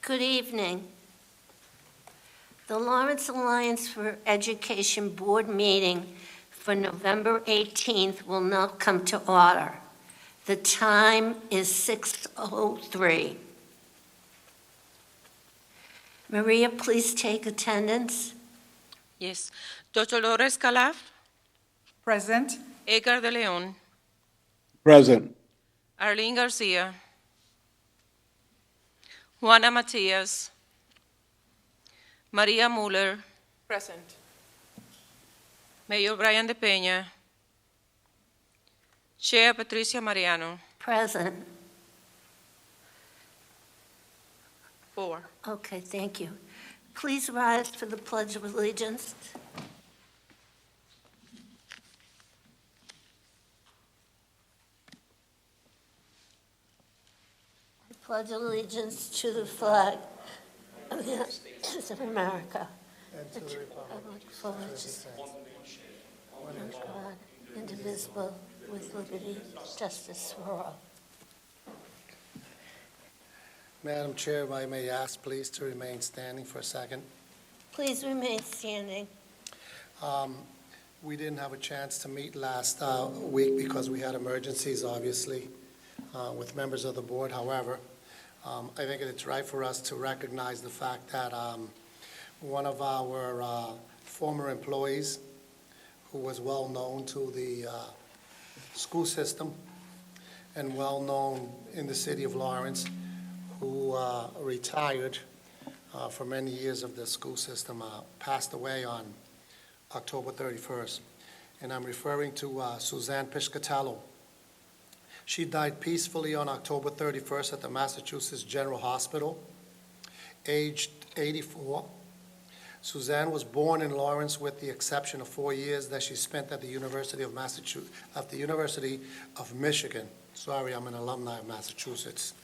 Good evening. The Lawrence Alliance for Education Board meeting for November 18th will now come to order. The time is 6:03. Maria, please take attendance. Yes. Dr. Dolores Calaf, Present. Edgar de Leon, Present. Arlene Garcia, Juana Matias, Maria Muller, Present. Mayor Brian de Peña, Chair Patricia Mariano. Present. 4. Okay, thank you. Please rise for the Pledge of Allegiance. I pledge allegiance to the flag of the United States of America and to the republic for which it stands, one God, indivisible, with liberty, justice for all. Madam Chair, if I may ask, please, to remain standing for a second. Please remain standing. We didn't have a chance to meet last week because we had emergencies, obviously, with members of the board. However, I think it's right for us to recognize the fact that one of our former employees, who was well-known to the school system and well-known in the city of Lawrence, who retired for many years of the school system, passed away on October 31st. And I'm referring to Suzanne Piscatello. She died peacefully on October 31st at the Massachusetts General Hospital, aged 84. Suzanne was born in Lawrence, with the exception of 4 years that she spent at the University of Michigan. Sorry, I'm an alumni of Massachusetts.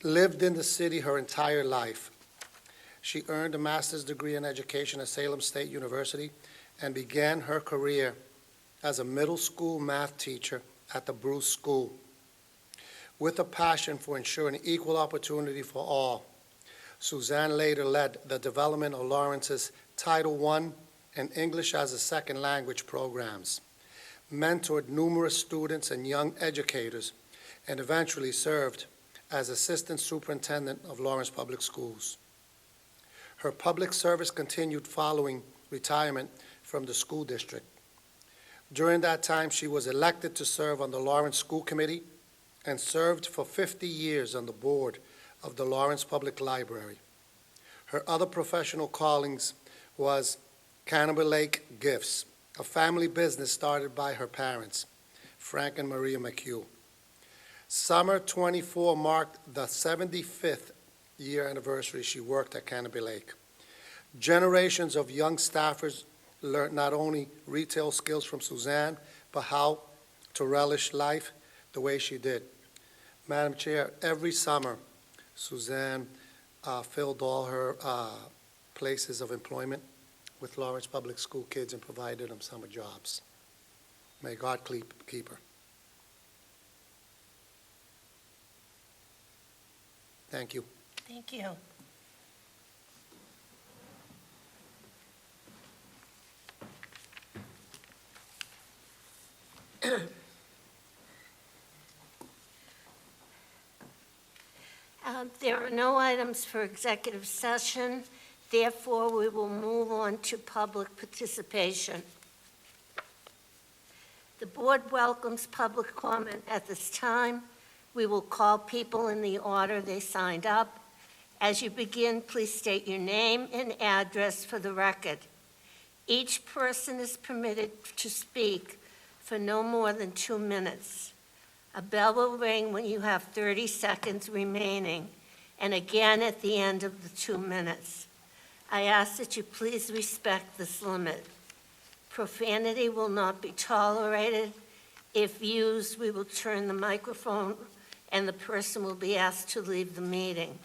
Lived in the city her entire life. She earned a master's degree in education at Salem State University and began her career as a middle school math teacher at the Bruce School. With a passion for ensuring equal opportunity for all, Suzanne later led the development of Lawrence's Title I and English as a Second Language programs, mentored numerous students and young educators, and eventually served as Assistant Superintendent of Lawrence Public Schools. Her public service continued following retirement from the school district. During that time, she was elected to serve on the Lawrence School Committee and served for 50 years on the board of the Lawrence Public Library. Her other professional callings was Canopy Lake Gifts, a family business started by her parents, Frank and Maria McHugh. Summer 24 marked the 75th year anniversary she worked at Canopy Lake. Generations of young staffers learned not only retail skills from Suzanne, but how to relish life the way she did. Madam Chair, every summer, Suzanne filled all her places of employment with Lawrence Public School kids and provided them summer jobs. May God keep her. Thank you. Thank you. There are no items for executive session. Therefore, we will move on to public participation. The board welcomes public comment at this time. We will call people in the order they signed up. As you begin, please state your name and address for the record. Each person is permitted to speak for no more than 2 minutes. A bell will ring when you have 30 seconds remaining, and again at the end of the 2 minutes. I ask that you please respect this limit. Profanity will not be tolerated. If used, we will turn the microphone and the person will be asked to leave the meeting.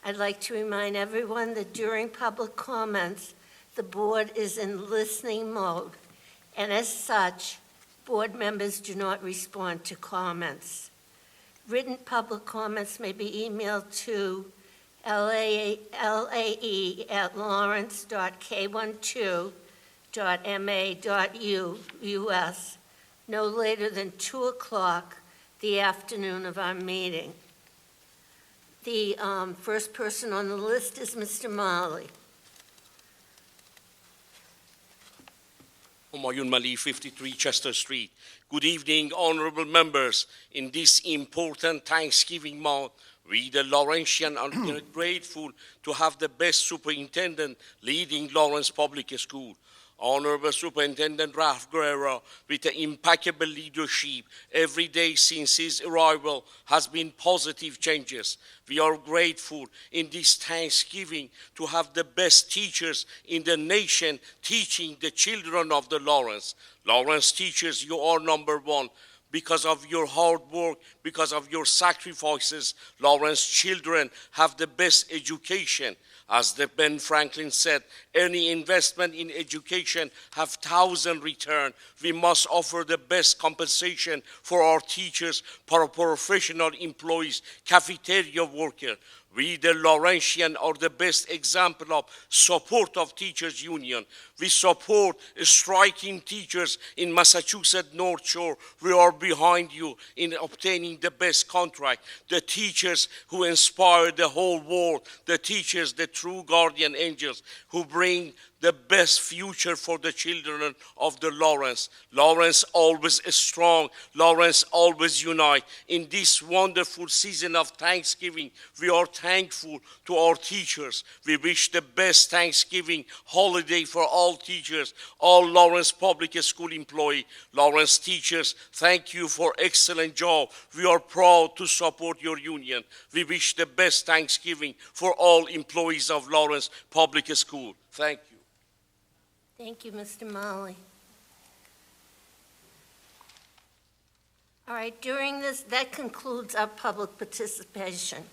I'd like to remind everyone that during public comments, the board is in listening mode, and as such, board members do not respond to comments. Written public comments may be emailed to lae@lawrence.k12.ma.us no later than 2 o'clock the afternoon of our meeting. The first person on the list is Mr. Marley. Humayun Mali, 53 Chester Street. Good evening, honorable members. In this important Thanksgiving month, we, the Laurentian, are grateful to have the best superintendent leading Lawrence Public School. Honorable Superintendent Ralph Guerrero, with the impeccable leadership every day since his arrival, has been positive changes. We are grateful in this Thanksgiving to have the best teachers in the nation teaching the children of the Lawrence. Lawrence teachers, you are number one. Because of your hard work, because of your sacrifices, Lawrence children have the best education. As the Ben Franklin said, any investment in education have 1,000 return. We must offer the best compensation for our teachers, paraprofessional employees, cafeteria workers. We, the Laurentian, are the best example of support of teachers union. We support striking teachers in Massachusetts North Shore. We are behind you in obtaining the best contract. The teachers who inspire the whole world, the teachers, the true guardian angels, who bring the best future for the children of the Lawrence. Lawrence always is strong. Lawrence always unite. In this wonderful season of Thanksgiving, we are thankful to our teachers. We wish the best Thanksgiving holiday for all teachers, all Lawrence Public School employees. Lawrence teachers, thank you for excellent job. We are proud to support your union. We wish the best Thanksgiving for all employees of Lawrence Public School. Thank you. Thank you, Mr. Molly. All right, that concludes our public participation.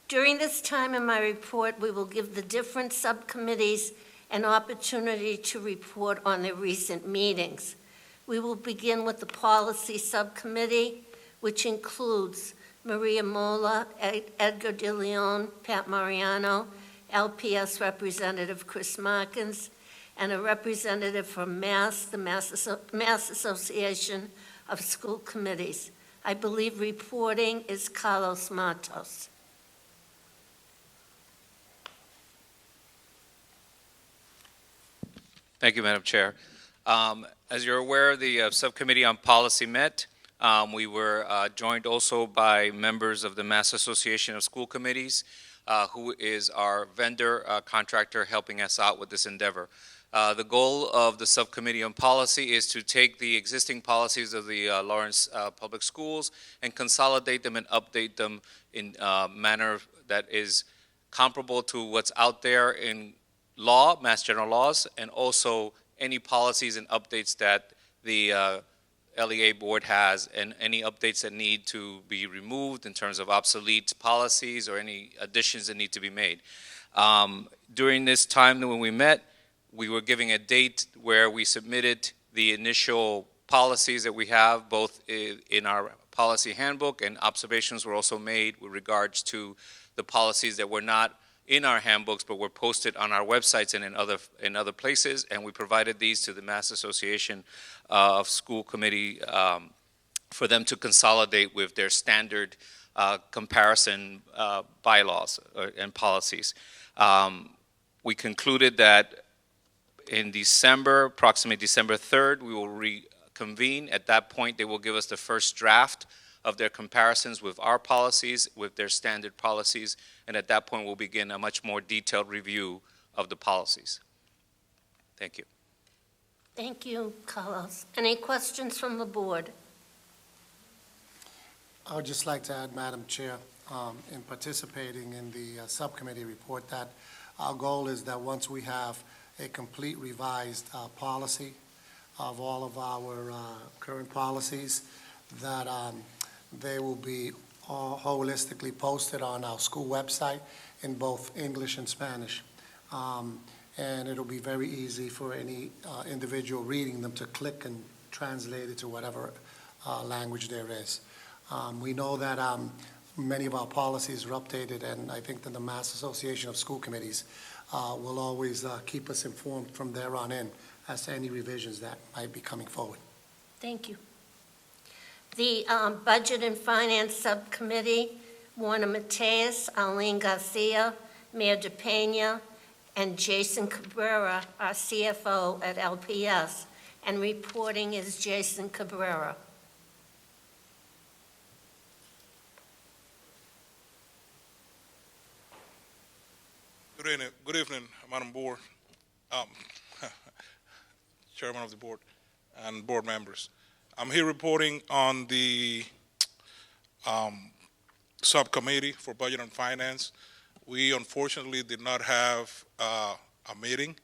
During this time in my report, we will give the different subcommittees an opportunity to report on their recent meetings. We will begin with the Policy Subcommittee, which includes Maria Mola, Edgar De Leon, Pat Mariano, LPS Representative Chris Markins, and a representative from the Mass Association of School Committees. I believe reporting is Carlos Matos. Thank you, Madam Chair. As you're aware, the Subcommittee on Policy met. We were joined also by members of the Mass Association of School Committees, who is our vendor contractor helping us out with this endeavor. The goal of the Subcommittee on Policy is to take the existing policies of the Lawrence Public Schools and consolidate them and update them in a manner that is comparable to what's out there in law, Mass General laws, and also any policies and updates that the LEA board has, and any updates that need to be removed in terms of obsolete policies or any additions that need to be made. During this time when we met, we were giving a date where we submitted the initial policies that we have, both in our policy handbook, and observations were also made with regards to the policies that were not in our handbooks but were posted on our websites and in other places, and we provided these to the Mass Association of School Committee for them to consolidate with their standard comparison bylaws and policies. We concluded that in December, approximately December 3rd, we will reconvene. At that point, they will give us the first draft of their comparisons with our policies, with their standard policies, and at that point, we'll begin a much more detailed review of the policies. Thank you. Thank you, Carlos. Any questions from the board? I would just like to add, Madam Chair, in participating in the subcommittee report, that our goal is that once we have a complete revised policy of all of our current policies, that they will be all holistically posted on our school website in both English and Spanish. And it'll be very easy for any individual reading them to click and translate it to whatever language there is. We know that many of our policies are updated, and I think that the Mass Association of School Committees will always keep us informed from there on in as to any revisions that might be coming forward. Thank you. The Budget and Finance Subcommittee, Warner Mateus, Arlene Garcia, Mayor DePena, and Jason Cabrera, our CFO at LPS, and reporting is Jason Cabrera. Good evening, Madam Board, Chairman of the Board, and board members. I'm here reporting on the Subcommittee for Budget and Finance. We unfortunately did not have a meeting.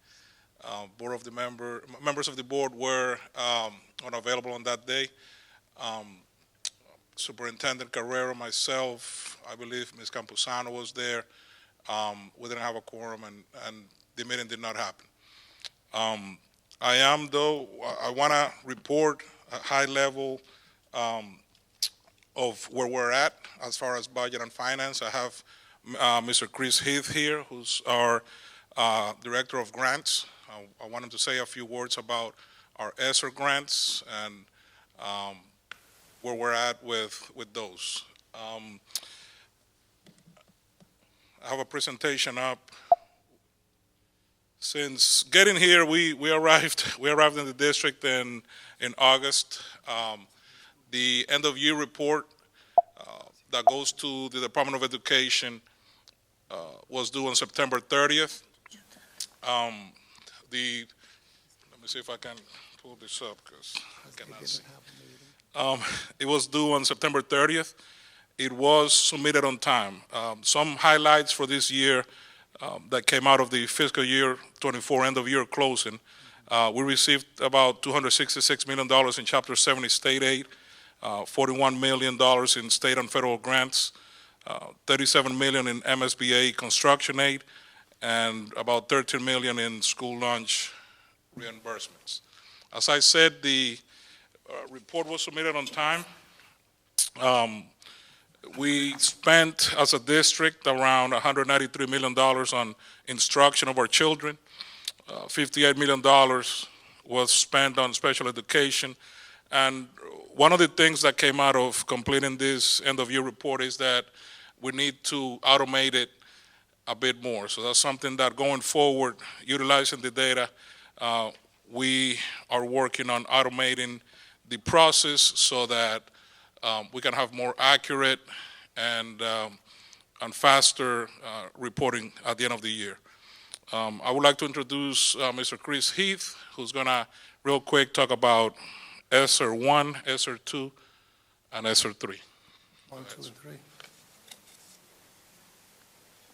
Members of the board were unavailable on that day. Superintendent Carrero, myself, I believe Ms. Campuzano was there. We didn't have a quorum, and the meeting did not happen. I want to report a high level of where we're at as far as budget and finance. I have Mr. Chris Heath here, who's our Director of Grants. I want him to say a few words about our ESSER grants and where we're at with those. I have a presentation up. Since getting here, we arrived in the district in August. The end of year report that goes to the Department of Education was due on September 30th. Let me see if I can pull this up because I cannot see. It was due on September 30th. It was submitted on time. Some highlights for this year that came out of the fiscal year 24 end of year closing. We received about $266 million in Chapter 70 state aid, $41 million in state and federal grants, $37 million in MSBA construction aid, and about $13 million in school lunch reimbursements. As I said, the report was submitted on time. We spent, as a district, around $193 million on instruction of our children. $58 million was spent on special education. And one of the things that came out of completing this end-of-year report is that we need to automate it a bit more. So that's something that going forward, utilizing the data, we are working on automating the process so that we can have more accurate and faster reporting at the end of the year. I would like to introduce Mr. Chris Heath, who's going to real quick talk about ESSER 1, ESSER 2, and ESSER 3. 1, 2, and 3.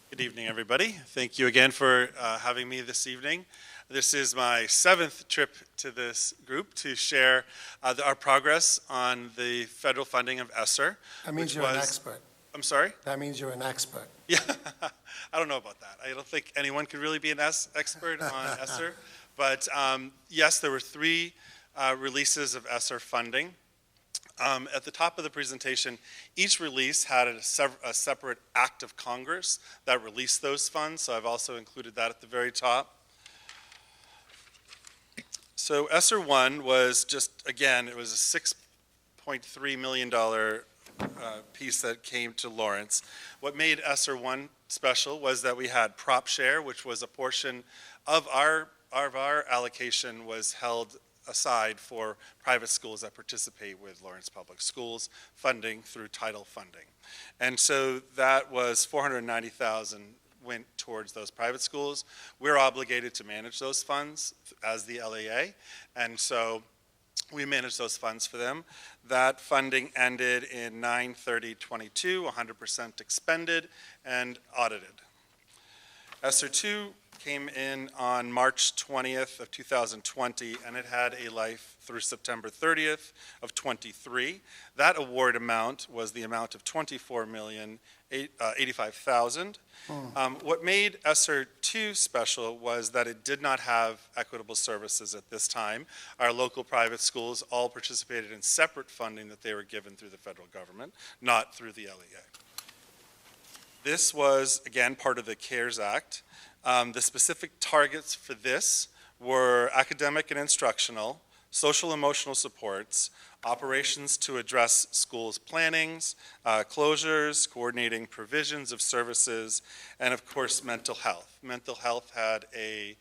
Good evening, everybody. Thank you again for having me this evening. This is my 7th trip to this group to share our progress on the federal funding of ESSER. That means you're an expert. I'm sorry? That means you're an expert. Yeah, I don't know about that. I don't think anyone could really be an expert on ESSER. But yes, there were 3 releases of ESSER funding. At the top of the presentation, each release had a separate act of Congress that released those funds, so I've also included that at the very top. So ESSER 1 was just, again, it was a $6.3 million piece that came to Lawrence. What made ESSER 1 special was that we had prop share, which was a portion of our allocation was held aside for private schools that participate with Lawrence Public Schools funding through title funding. And so that was $490,000 went towards those private schools. We're obligated to manage those funds as the LAA, and so we manage those funds for them. That funding ended in 9/30/22, 100% expended and audited. ESSER 2 came in on March 20th of 2020, and it had a life through September 30th of 23. That award amount was the amount of $24,085,000. What made ESSER 2 special was that it did not have equitable services at this time. Our local private schools all participated in separate funding that they were given through the federal government, not through the LEA. This was, again, part of the CARES Act. The specific targets for this were academic and instructional, social emotional supports, operations to address schools' plannings, closures, coordinating provisions of services, and of course, mental health. Mental health had a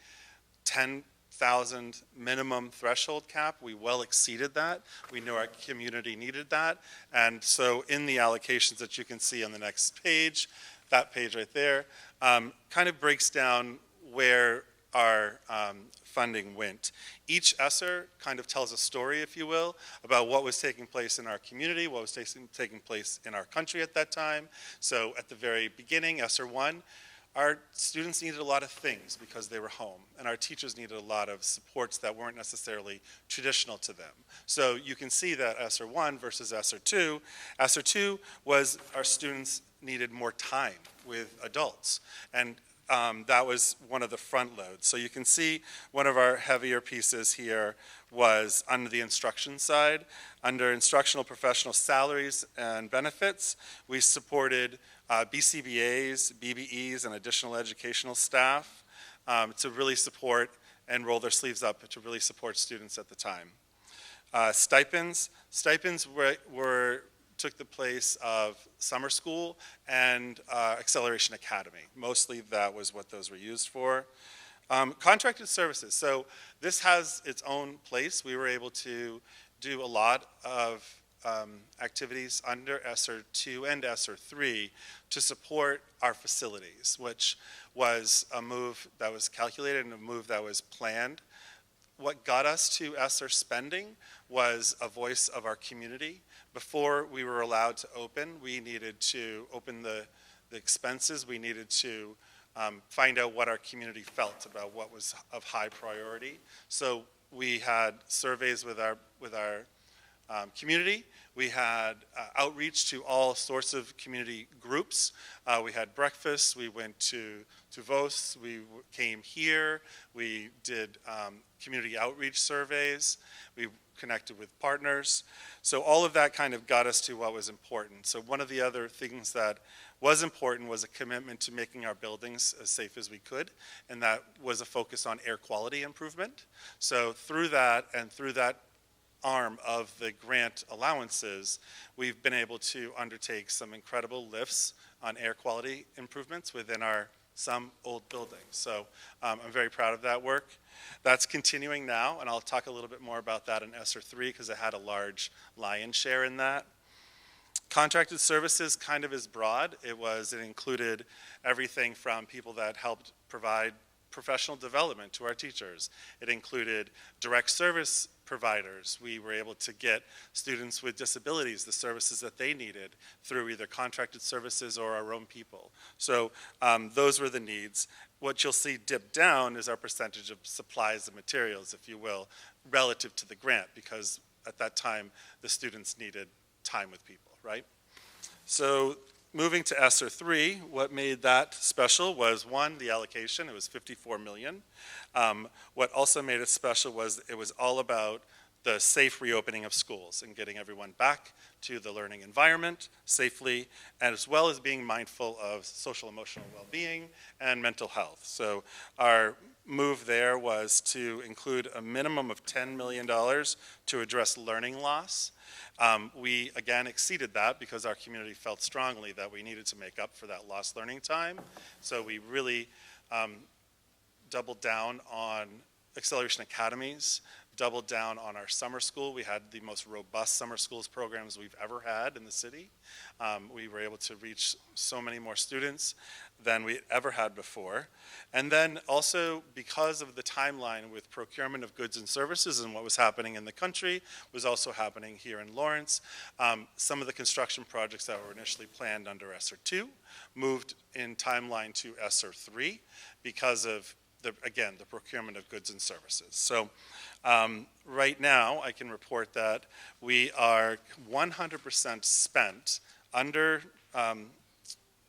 10,000 minimum threshold cap. We well exceeded that. We knew our community needed that. And so in the allocations that you can see on the next page, that page right there, kind of breaks down where our funding went. Each ESSER kind of tells a story, if you will, about what was taking place in our community, what was taking place in our country at that time. So at the very beginning, ESSER 1, our students needed a lot of things because they were home, and our teachers needed a lot of supports that weren't necessarily traditional to them. So you can see that ESSER 1 versus ESSER 2. ESSER 2 was our students needed more time with adults, and that was one of the front loads. So you can see one of our heavier pieces here was under the instruction side. Under instructional professional salaries and benefits, we supported BCBAs, BBEs, and additional educational staff to really support and roll their sleeves up to really support students at the time. Stipends took the place of summer school and Acceleration Academy. Mostly that was what those were used for. Contracted services. So this has its own place. We were able to do a lot of activities under ESSER 2 and ESSER 3 to support our facilities, which was a move that was calculated and a move that was planned. What got us to ESSER spending was a voice of our community. Before we were allowed to open, we needed to open the expenses. We needed to find out what our community felt about what was of high priority. So we had surveys with our community. We had outreach to all sorts of community groups. We had breakfasts. We went to Vos. We came here. We did community outreach surveys. We connected with partners. So all of that kind of got us to what was important. So one of the other things that was important was a commitment to making our buildings as safe as we could, and that was a focus on air quality improvement. So through that and through that arm of the grant allowances, we've been able to undertake some incredible lifts on air quality improvements within some old buildings. So I'm very proud of that work. That's continuing now, and I'll talk a little bit more about that in ESSER 3 because it had a large lion's share in that. Contracted services kind of is broad. It included everything from people that helped provide professional development to our teachers. It included direct service providers. We were able to get students with disabilities the services that they needed through either contracted services or our own people. So those were the needs. What you'll see dip down is our percentage of supplies and materials, if you will, relative to the grant, because at that time the students needed time with people, right? So moving to ESSER 3, what made that special was, one, the allocation. It was $54 million. What also made it special was it was all about the safe reopening of schools and getting everyone back to the learning environment safely, as well as being mindful of social emotional well-being and mental health. So our move there was to include a minimum of $10 million to address learning loss. We, again, exceeded that because our community felt strongly that we needed to make up for that lost learning time. So we really doubled down on Acceleration Academies, doubled down on our summer school. We had the most robust summer schools programs we've ever had in the city. We were able to reach so many more students than we ever had before. And then also, because of the timeline with procurement of goods and services and what was happening in the country was also happening here in Lawrence, some of the construction projects that were initially planned under ESSER 2 moved in timeline to ESSER 3 because of again, the procurement of goods and services. So right now, I can report that we are 100% spent under,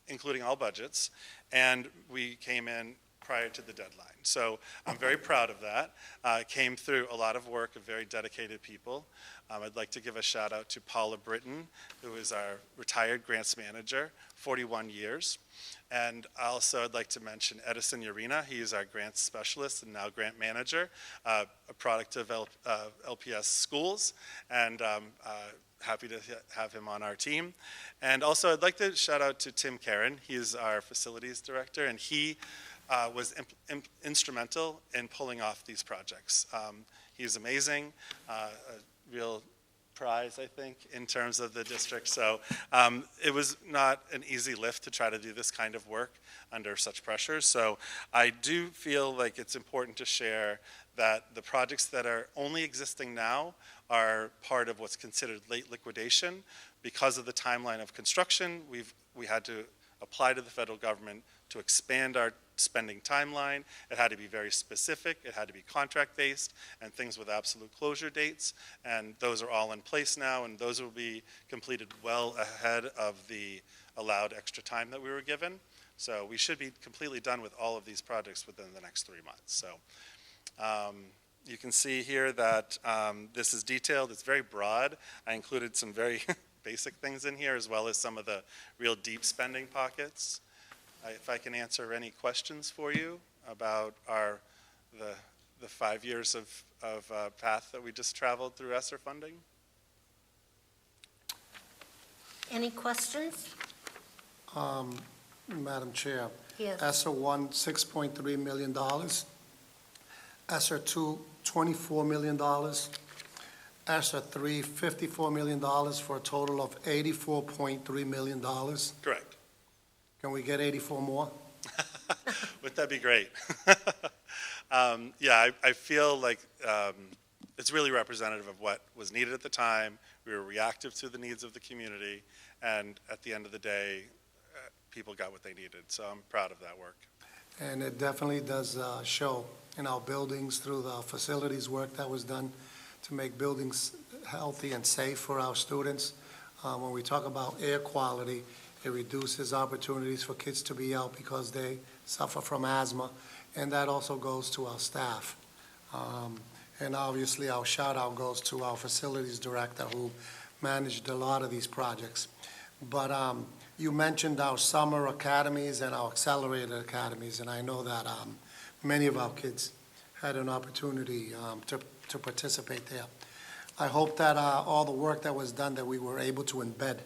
including all budgets, and we came in prior to the deadline. So I'm very proud of that. It came through a lot of work of very dedicated people. I'd like to give a shout out to Paula Britton, who is our retired grants manager, 41 years. And also I'd like to mention Edison Urena. He is our grants specialist and now grant manager, a product of LPS schools, and happy to have him on our team. And also I'd like to shout out to Tim Karen. He is our facilities director, and he was instrumental in pulling off these projects. He's amazing, a real prize, I think, in terms of the district. So it was not an easy lift to try to do this kind of work under such pressure. So I do feel like it's important to share that the projects that are only existing now are part of what's considered late liquidation. Because of the timeline of construction, we had to apply to the federal government to expand our spending timeline. It had to be very specific, it had to be contract-based, and things with absolute closure dates, and those are all in place now, and those will be completed well ahead of the allowed extra time that we were given. So we should be completely done with all of these projects within the next 3 months. So you can see here that this is detailed, it's very broad. I included some very basic things in here, as well as some of the real deep spending pockets. If I can answer any questions for you about the 5 years of path that we just traveled through ESSER funding. Any questions? Madam Chair, Yes. ESSER 1, $6.3 million. ESSER 2, $24 million. ESSER 3, $54 million, for a total of $84.3 million. Correct. Can we get 84 more? Would that be great? Yeah, I feel like it's really representative of what was needed at the time. We were reactive to the needs of the community, and at the end of the day, people got what they needed. So I'm proud of that work. And it definitely does show in our buildings through the facilities work that was done to make buildings healthy and safe for our students. When we talk about air quality, it reduces opportunities for kids to be out because they suffer from asthma, and that also goes to our staff. And obviously, our shout-out goes to our facilities director who managed a lot of these projects. But you mentioned our summer academies and our accelerated academies, and I know that many of our kids had an opportunity to participate there. I hope that all the work that was done, that we were able to embed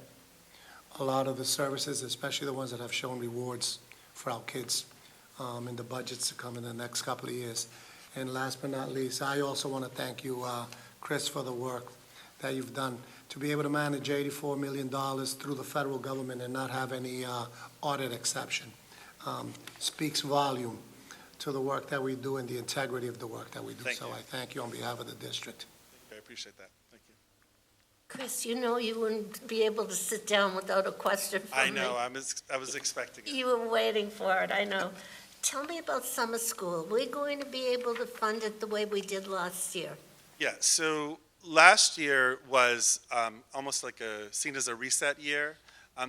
a lot of the services, especially the ones that have shown rewards for our kids in the budgets to come in the next couple of years. And last but not least, I also want to thank you, Chris, for the work that you've done. To be able to manage $84 million through the federal government and not have any audit exception speaks volume to the work that we do and the integrity of the work that we do. Thank So you. I thank you on behalf of the district. I appreciate that. Thank you. Chris, you know you wouldn't be able to sit down without a question from me. I know, I was expecting it. You were waiting for it, I know. Tell me about summer school. We're going to be able to fund it the way we did last year. Yeah, so last year was almost like seen as a reset year.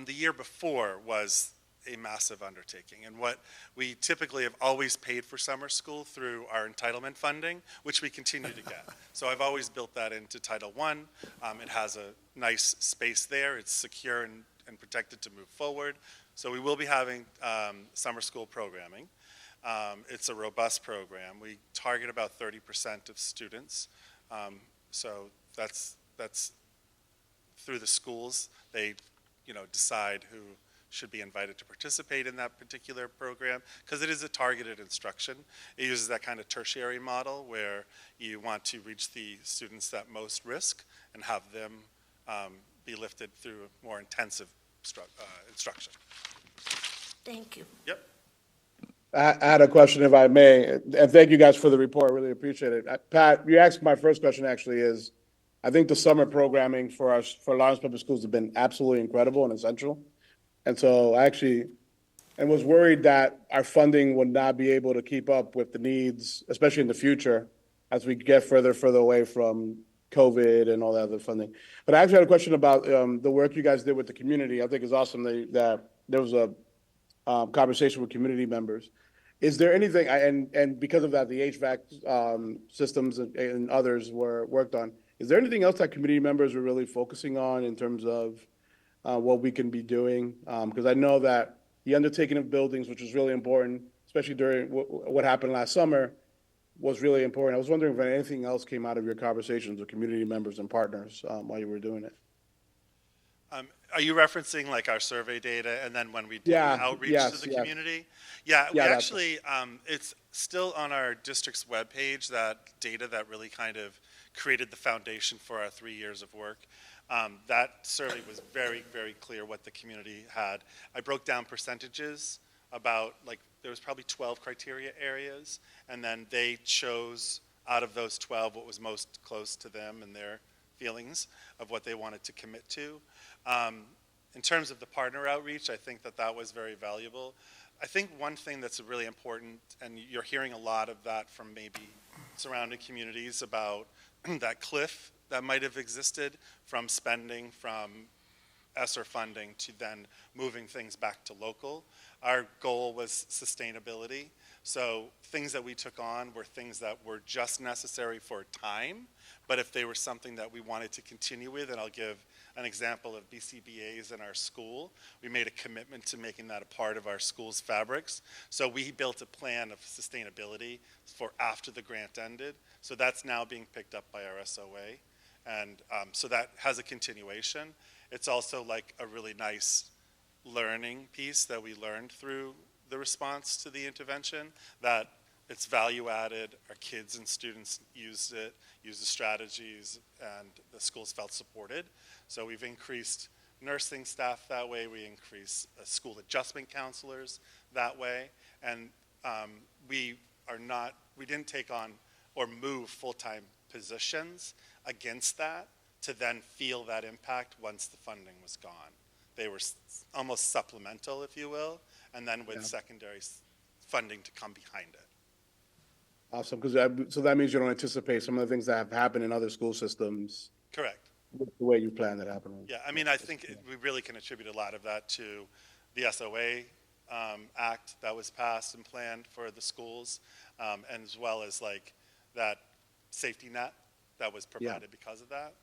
The year before was a massive undertaking, and what we typically have always paid for summer school through our entitlement funding, which we continue to get. So I've always built that into Title I. It has a nice space there. It's secure and protected to move forward. So we will be having summer school programming. It's a robust program. We target about 30% of students. So that's through the schools. They, decide who should be invited to participate in that particular program, because it is a targeted instruction. It uses that kind of tertiary model where you want to reach the students at most risk and have them be lifted through more intensive instruction. Thank you. Yep. I had a question, if I may, and thank you guys for the report. I really appreciate it. Pat, you asked my first question actually is, I think the summer programming for Lawrence Public Schools has been absolutely incredible and essential. And so actually, and was worried that our funding would not be able to keep up with the needs, especially in the future, as we get further away from COVID and all that other funding. But I actually had a question about the work you guys did with the community. I think it's awesome that there was a conversation with community members. Is there anything, and because of that, the HVAC systems and others were worked on. Is there anything else that community members are really focusing on in terms of what we can be doing? Because I know that the undertaking of buildings, which was really important, especially during what happened last summer, was really important. I was wondering if anything else came out of your conversations with community members and partners while you were doing it. Are you referencing like our survey data and then when we did Yeah, outreach yes, to the yes. community? Yeah, we Yeah, that's actually, it's still on our district's webpage, that data that really kind of created the foundation for our 3 years of work. That survey was very, very clear what the community had. I broke down percentages about, like, there was probably 12 criteria areas, and then they chose out of those 12 what was most close to them and their feelings of what they wanted to commit to. In terms of the partner outreach, I think that that was very valuable. I think one thing that's really important, and you're hearing a lot of that from maybe surrounding communities about that cliff that might have existed from spending from ESSER funding to then moving things back to local. Our goal was sustainability. So things that we took on were things that were just necessary for time, but if they were something that we wanted to continue with, and I'll give an example of BCBAs in our school, we made a commitment to making that a part of our school's fabrics. So we built a plan of sustainability for after the grant ended. So that's now being picked up by our SOA. And so that has a continuation. It's also like a really nice learning piece that we learned through the response to the intervention, that it's value added, our kids and students used it, used the strategies, and the schools felt supported. So we've increased nursing staff that way, we increased school adjustment counselors that way, and we didn't take on or move full-time positions against that to then feel that impact once the funding was gone. They were almost supplemental, if you will, and then with secondary funding to come behind it. Awesome, so that means you don't anticipate some of the things that have happened in other school systems Correct. the way you planned it happening. Yeah, I mean, I think we really can attribute a lot of that to the SOA Act that was passed and planned for the schools, and as well as like that safety net that was provided because of that.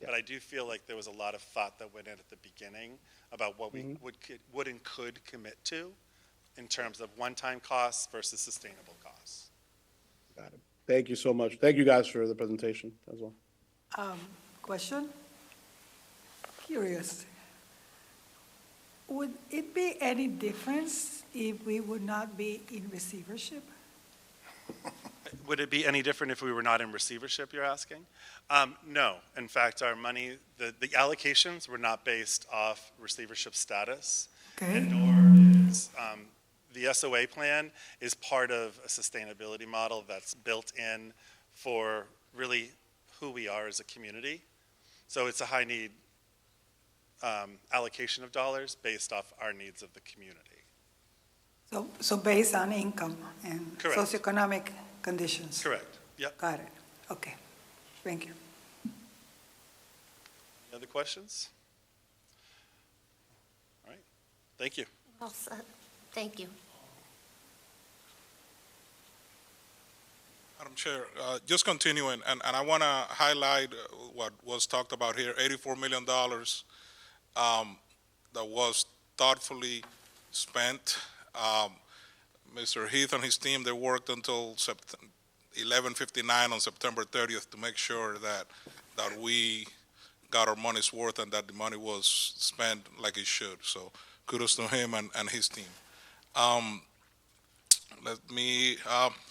But I do feel like there was a lot of thought that went in at the beginning about what we would and could commit to in terms of one-time costs versus sustainable costs. Got it. Thank you so much. Thank you guys for the presentation as well. Question? Curious. Would it be any difference if we would not be in receivership? Would it be any different if we were not in receivership, you're asking? No. In fact, our money, the allocations were not based off receivership status. Okay. And nor is the SOA plan is part of a sustainability model that's built in for really who we are as a community. So it's a high need allocation of dollars based off our needs of the community. So based on income and Correct. socioeconomic conditions? Correct. Yep. Got it. Okay. Thank you. Any other questions? All right. Thank you. All set. Thank you. Madam Chair, just continuing, and I want to highlight what was talked about here, $84 million that was thoughtfully spent. Mr. Heath and his team, they worked until 11:59 on September 30th to make sure that we got our money's worth and that the money was spent like it should. So kudos to him and his team.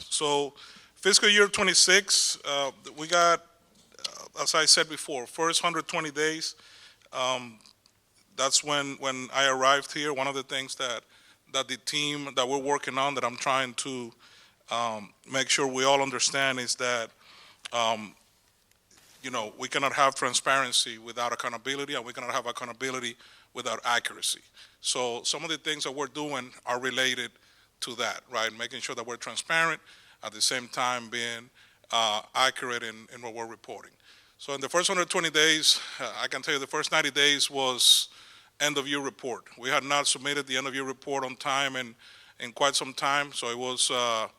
So fiscal year 26, we got, as I said before, first 120 days. That's when I arrived here. One of the things that the team that we're working on, that I'm trying to make sure we all understand, is that we cannot have transparency without accountability, and we cannot have accountability without accuracy. So some of the things that we're doing are related to that, right? Making sure that we're transparent, at the same time being accurate in what we're reporting. So in the first 120 days, I can tell you the first 90 days was end-of-year report. We had not submitted the end-of-year report on time in quite some time, so it was a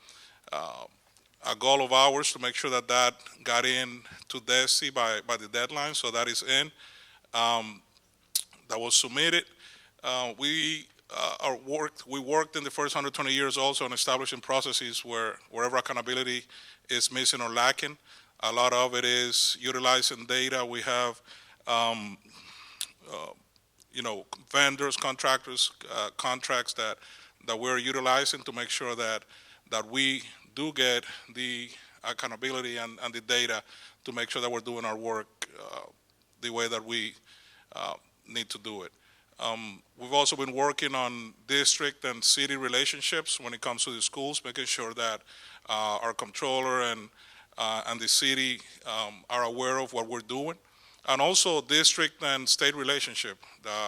goal of ours to make sure that that got in to DESI by the deadline, so that is in. That was submitted. We worked in the first 120 years also on establishing processes wherever accountability is missing or lacking. A lot of it is utilizing data. We have, vendors, contractors, contracts that we're utilizing to make sure that we do get the accountability and the data to make sure that we're doing our work the way that we need to do it. We've also been working on district and city relationships when it comes to the schools, making sure that our comptroller and the city are aware of what we're doing. And also district and state relationship,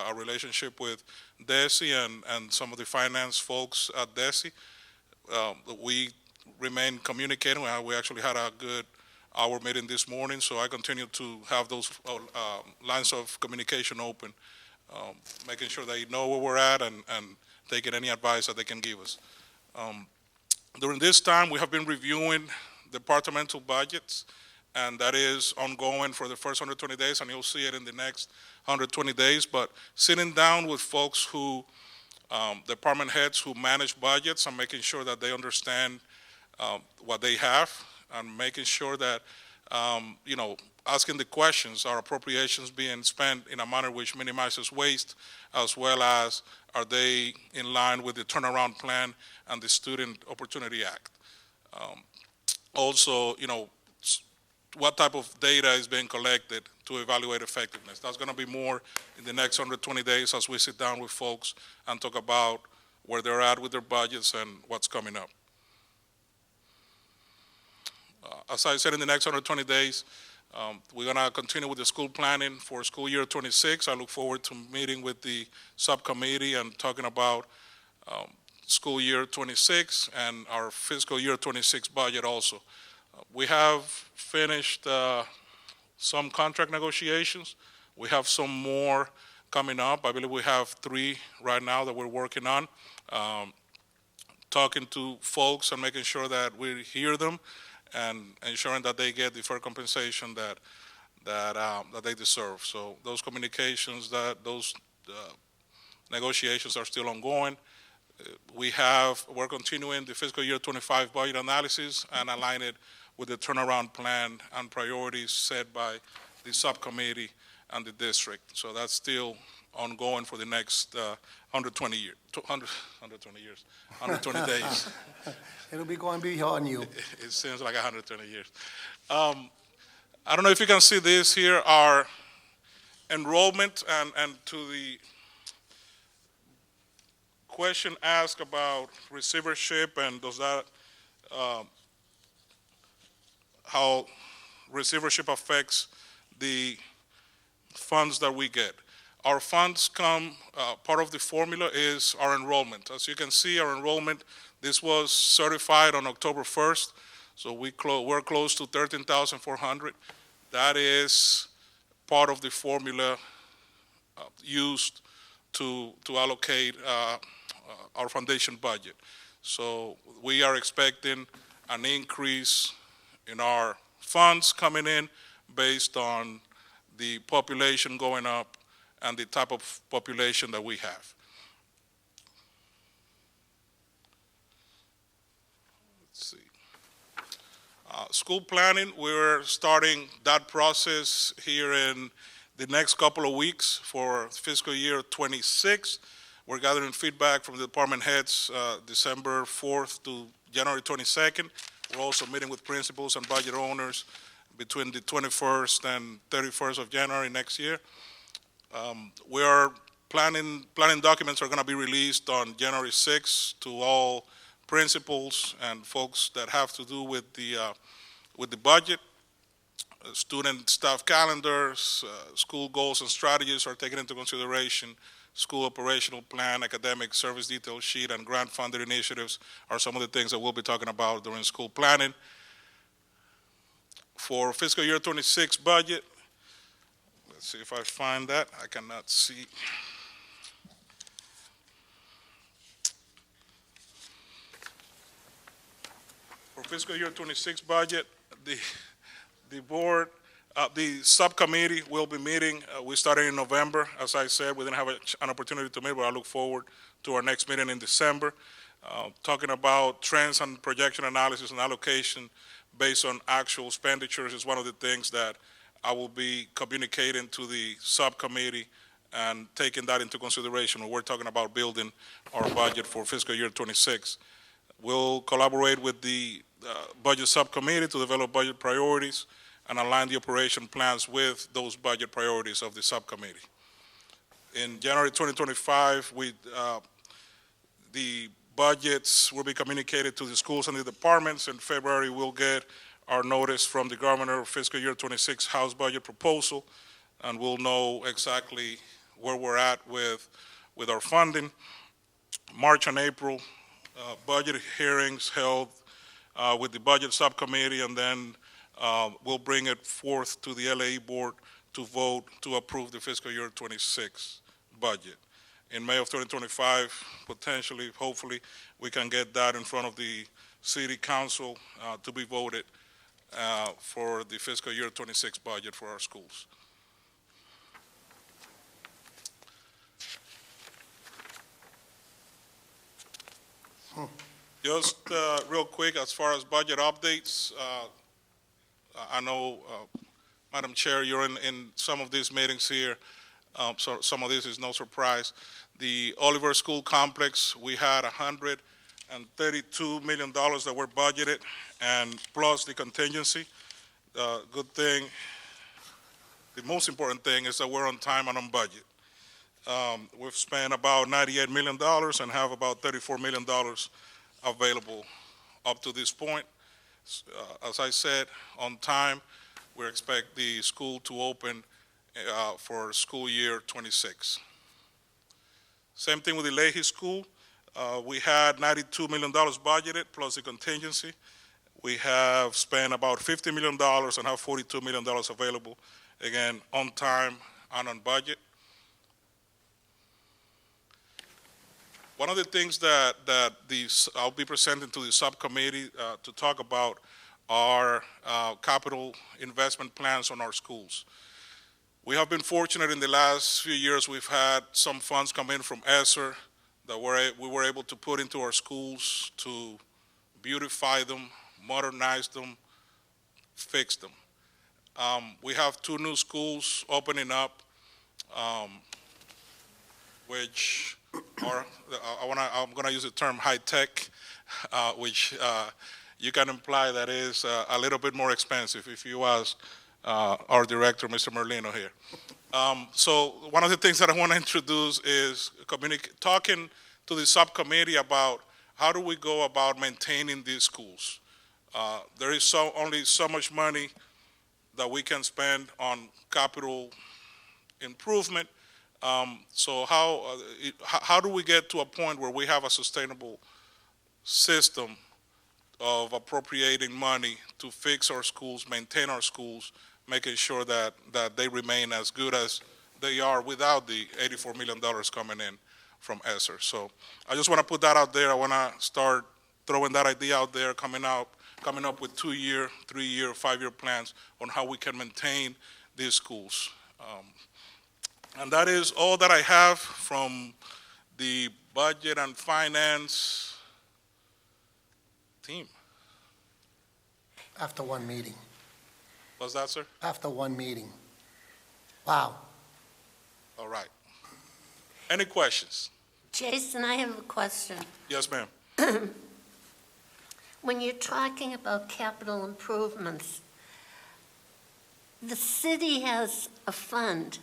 our relationship with DESI and some of the finance folks at DESI. We remain communicating. We actually had a good hour meeting this morning, so I continue to have those lines of communication open, making sure they know where we're at and taking any advice that they can give us. During this time, we have been reviewing departmental budgets, and that is ongoing for the first 120 days, and you'll see it in the next 120 days. But sitting down with folks who, department heads who manage budgets, and making sure that they understand what they have, and making sure that, asking the questions, are appropriations being spent in a manner which minimizes waste, as well as are they in line with the turnaround plan and the Student Opportunity Act. Also, what type of data is being collected to evaluate effectiveness. That's going to be more in the next 120 days as we sit down with folks and talk about where they're at with their budgets and what's coming up. As I said, in the next 120 days, we're going to continue with the school planning for school year 26. I look forward to meeting with the subcommittee and talking about school year 26 and our fiscal year 26 budget also. We have finished some contract negotiations. We have some more coming up. I believe we have 3 right now that we're working on, talking to folks and making sure that we hear them and ensuring that they get the fair compensation that they deserve. So those communications, those negotiations are still ongoing. We're continuing the fiscal year 25 budget analysis and align it with the turnaround plan and priorities set by the subcommittee and the district. So that's still ongoing for the next 120 days. It'll be going beyond you. It seems like 120 years. I don't know if you can see this here, our enrollment, and to the question asked about receivership and does that, how receivership affects the funds that we get. Our funds come, part of the formula is our enrollment. As you can see, our enrollment, this was certified on October 1st, so we're close to 13,400. That is part of the formula used to allocate our foundation budget. So we are expecting an increase in our funds coming in based on the population going up and the type of population that we have. Let's see. School planning, we're starting that process here in the next couple of weeks for fiscal year 26. We're gathering feedback from the department heads December 4th to January 22nd. We're also meeting with principals and budget owners between the 21st and 31st of January next year. We are planning documents are going to be released on January 6th to all principals and folks that have to do with the budget. Student staff calendars, school goals and strategies are taken into consideration school operational plan, academic service detail sheet, and grant-funded initiatives are some of the things that we'll be talking about during school planning. For fiscal year 26 budget, let's see if I find that. I cannot see. For fiscal year 26 budget, the board, the subcommittee will be meeting. We started in November. As I said, we didn't have an opportunity to meet, but I look forward to our next meeting in December, talking about trends and projection analysis and allocation based on actual expenditures is one of the things that I will be communicating to the subcommittee and taking that into consideration when we're talking about building our budget for fiscal year 26. We'll collaborate with the budget subcommittee to develop budget priorities and align the operation plans with those budget priorities of the subcommittee. In January 2025, the budgets will be communicated to the schools and the departments. In February, we'll get our notice from the governor of fiscal year 26 House budget proposal, and we'll know exactly where we're at with our funding. March and April, budget hearings held with the budget subcommittee, and then we'll bring it forth to the LAE board to vote to approve the fiscal year 26 budget. In May of 2025, potentially, hopefully, we can get that in front of the city council to be voted for the fiscal year 26 budget for our schools. Just real quick, as far as budget updates, I know, Madam Chair, you're in some of these meetings here, so some of this is no surprise. The Oliver School Complex, we had $132 million that were budgeted, and plus the contingency. Good thing, the most important thing is that we're on time and on budget. We've spent about $98 million and have about $34 million available up to this point. As I said, on time, we expect the school to open for school year 26. Same thing with the LAE School. We had $92 million budgeted plus the contingency. We have spent about $50 million and have $42 million available, again, on time and on budget. One of the things that I'll be presenting to the subcommittee to talk about are capital investment plans on our schools. We have been fortunate in the last few years. We've had some funds come in from ESSER that we were able to put into our schools to beautify them, modernize them, fix them. We have 2 new schools opening up, which are, I'm going to use the term high-tech, which you can imply that is a little bit more expensive if you ask our director, Mr. Merlino here. So one of the things that I want to introduce is talking to the subcommittee about how do we go about maintaining these schools. There is only so much money that we can spend on capital improvement. So how do we get to a point where we have a sustainable system of appropriating money to fix our schools, maintain our schools, making sure that they remain as good as they are without the $84 million coming in from ESSER. So I just want to put that out there. I want to start throwing that idea out there, coming up with 2-year, 3-year, 5-year plans on how we can maintain these schools. And that is all that I have from the budget and finance team. After one meeting. What's that, sir? After one meeting. Wow. All right. Any questions? Jason, I have a question. Yes, ma'am. When you're talking about capital improvements, the city has a fund,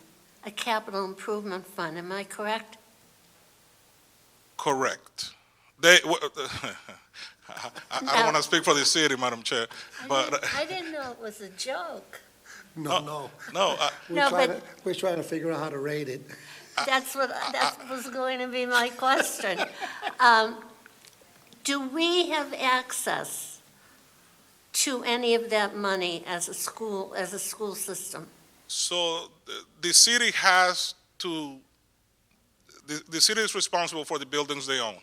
a capital improvement fund, am I correct? Correct. I don't want to speak for the city, Madam Chair, but I didn't know it was a joke. No. no. No, but We're trying to figure out how to rate it. that was going to be my question. Do we have access to any of that money as a school system? So the city has to, the city is responsible for the buildings they own.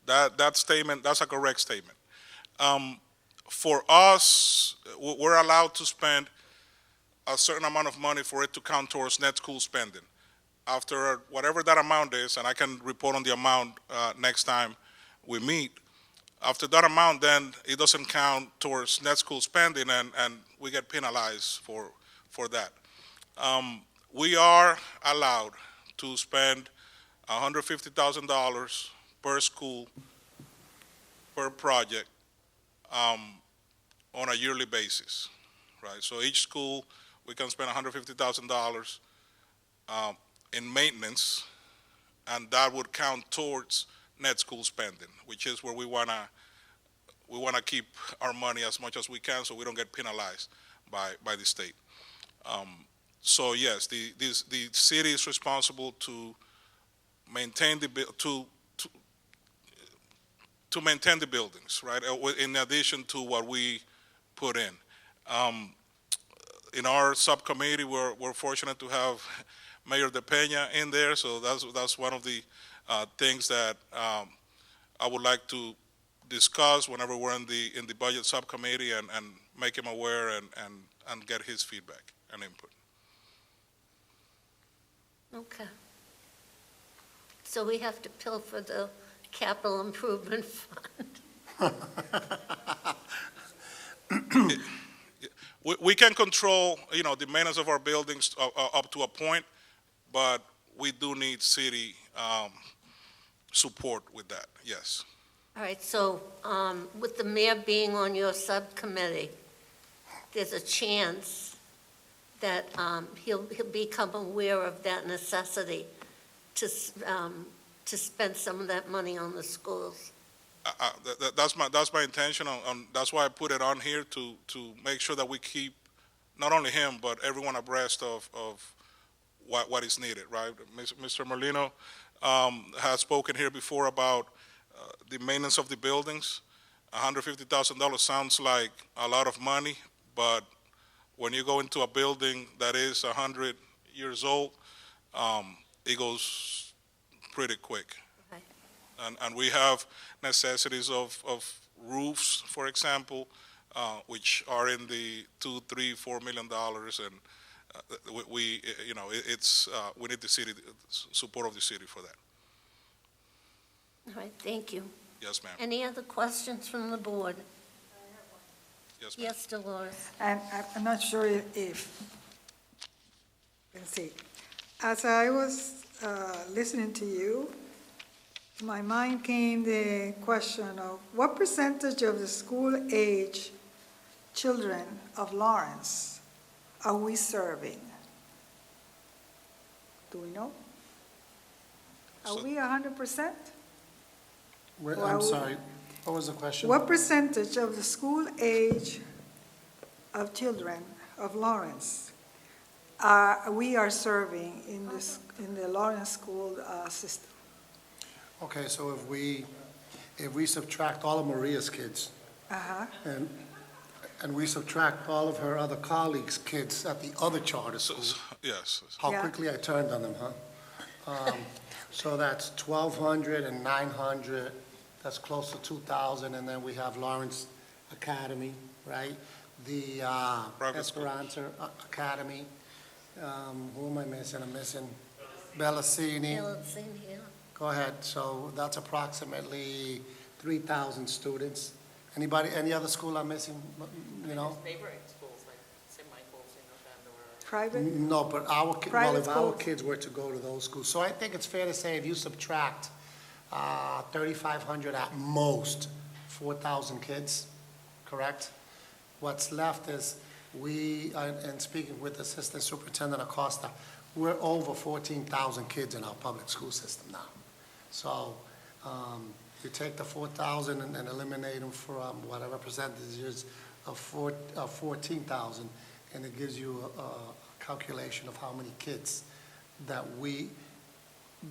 That statement, that's a correct statement. For us, we're allowed to spend a certain amount of money for it to count towards net school spending. After whatever that amount is, and I can report on the amount next time we meet, after that amount, then it doesn't count towards net school spending, and we get penalized for that. We are allowed to spend $150,000 per school, per project, on a yearly basis, right? So each school, we can spend $150,000 in maintenance, and that would count towards net school spending, which is where we wanna keep our money as much as we can, so we don't get penalized by the state. So yes, the city is responsible to maintain to maintain the buildings, right? In addition to what we put in. In our subcommittee, we're fortunate to have Mayor De Peña in there, so that's one of the things that I would like to discuss whenever we're in the budget subcommittee, and make him aware and get his feedback and input. Okay. So we have to pilfer the capital improvement fund. We can control, the maintenance of our buildings up to a point, but we do need city support with that, yes. All right, so with the mayor being on your subcommittee, there's a chance that he'll become aware of that necessity to spend some of that money on the schools. That's my intention, that's why I put it on here, to make sure that we keep not only him, but everyone abreast of what is needed, right? Mr. Merlino has spoken here before about the maintenance of the buildings. $150,000 sounds like a lot of money, but when you go into a building that is 100 years old, it goes pretty quick. Okay. And we have necessities of roofs, for example, which are in the $2, $3, $4 million, and we need the city support of the city for that. All right, thank you. Yes, ma'am. Any other questions from the board? Yes, ma'am. Yes, Dolores. And I'm not sure if, let's see, as I was listening to you, to my mind came the question of what percentage of the school-age children of Lawrence are we serving? Do we know? Are we 100%? I'm sorry, what was the question? What percentage of the school age of children of Lawrence we are serving in the Lawrence school system? Okay, so if we subtract all of Maria's kids, Uh-huh. and we subtract all of her other colleagues' kids at the other charter schools, Yes. how Yeah. quickly I turned on them, huh? So that's 1,200 and 900, that's close to 2,000, and then we have Lawrence Academy, right? The Private school. Esperanza Academy, who am I missing? I'm missing Bellassini. Yeah, it's in here. Go ahead, so that's approximately 3,000 students. Any other school I'm missing, Neighboring schools like St. Michael's, Private? No, but if our schools. kids were to go to those schools, so I think it's fair to say if you subtract 3,500 at most, 4,000 kids, correct? What's left is and speaking with Assistant Superintendent Acosta, we're over 14,000 kids in our public school system now. So you take the 4,000 and eliminate them from whatever percentages of 14,000, and it gives you a calculation of how many kids that we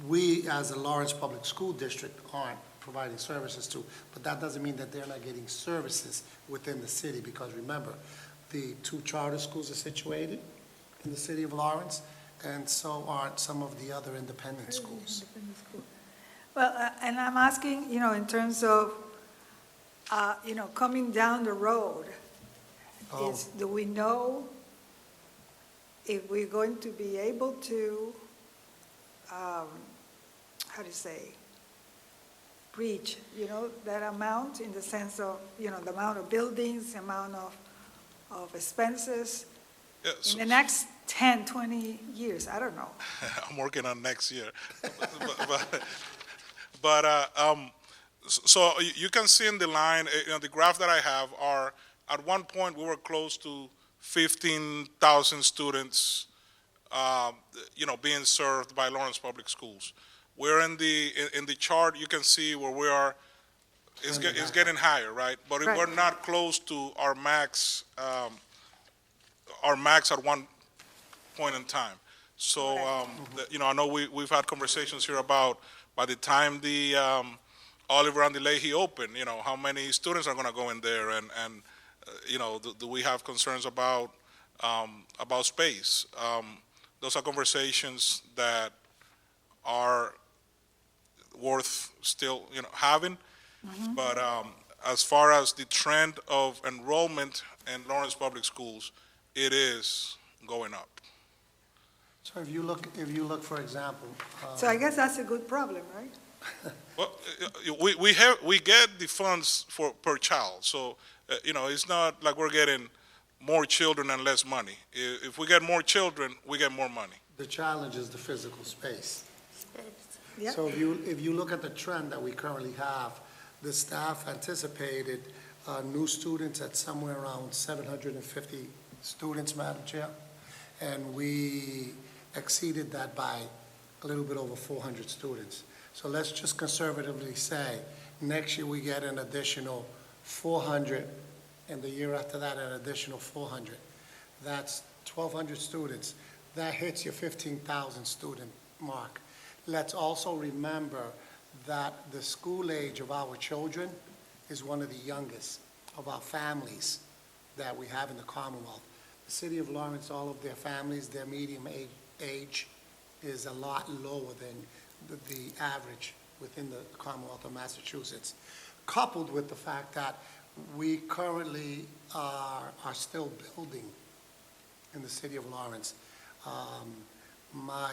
we, as a Lawrence Public School District, aren't providing services to, but that doesn't mean that they're not getting services within the city, because remember, the two charter schools are situated in the city of Lawrence, and so aren't some of the other independent schools. Well, and I'm asking, in terms of, coming down the road, Oh. do we know if we're going to be able to, how do you say, reach, that amount in the sense of, the amount of buildings, the amount of expenses Yeah, in the next 10, 20 years? I don't know. I'm working on next year. So you can see in the line, the graph that I have are, at one point, we were close to 15,000 students, being served by Lawrence Public Schools. We're in the chart, you can see where we are, it's getting higher, right? But Right. we're not close to our max at one point in time. So, I know we've had conversations here about, by the time the Oliver and the LAE open, how many students are going to go in there, and do we have concerns about space? Those are conversations that are worth still, having. But as far as the trend of enrollment in Lawrence Public Schools, it is going up. So if you look, for example, So I guess that's a good problem, right? Well, we get the funds per child, so it's not like we're getting more children and less money. If we get more children, we get more money. the challenge is the physical space. Yeah. So if you look at the trend that we currently have, the staff anticipated new students at somewhere around 750 students, Madam Chair, and we exceeded that by a little bit over 400 students. So let's just conservatively say, next year we get an additional 400, and the year after that, an additional 400. That's 1,200 students. That hits your 15,000 student mark. Let's also remember that the school age of our children is one of the youngest of our families that we have in the Commonwealth. The city of Lawrence, all of their families, their median age is a lot lower than the average within the Commonwealth of Massachusetts, coupled with the fact that we currently are still building in the city of Lawrence. My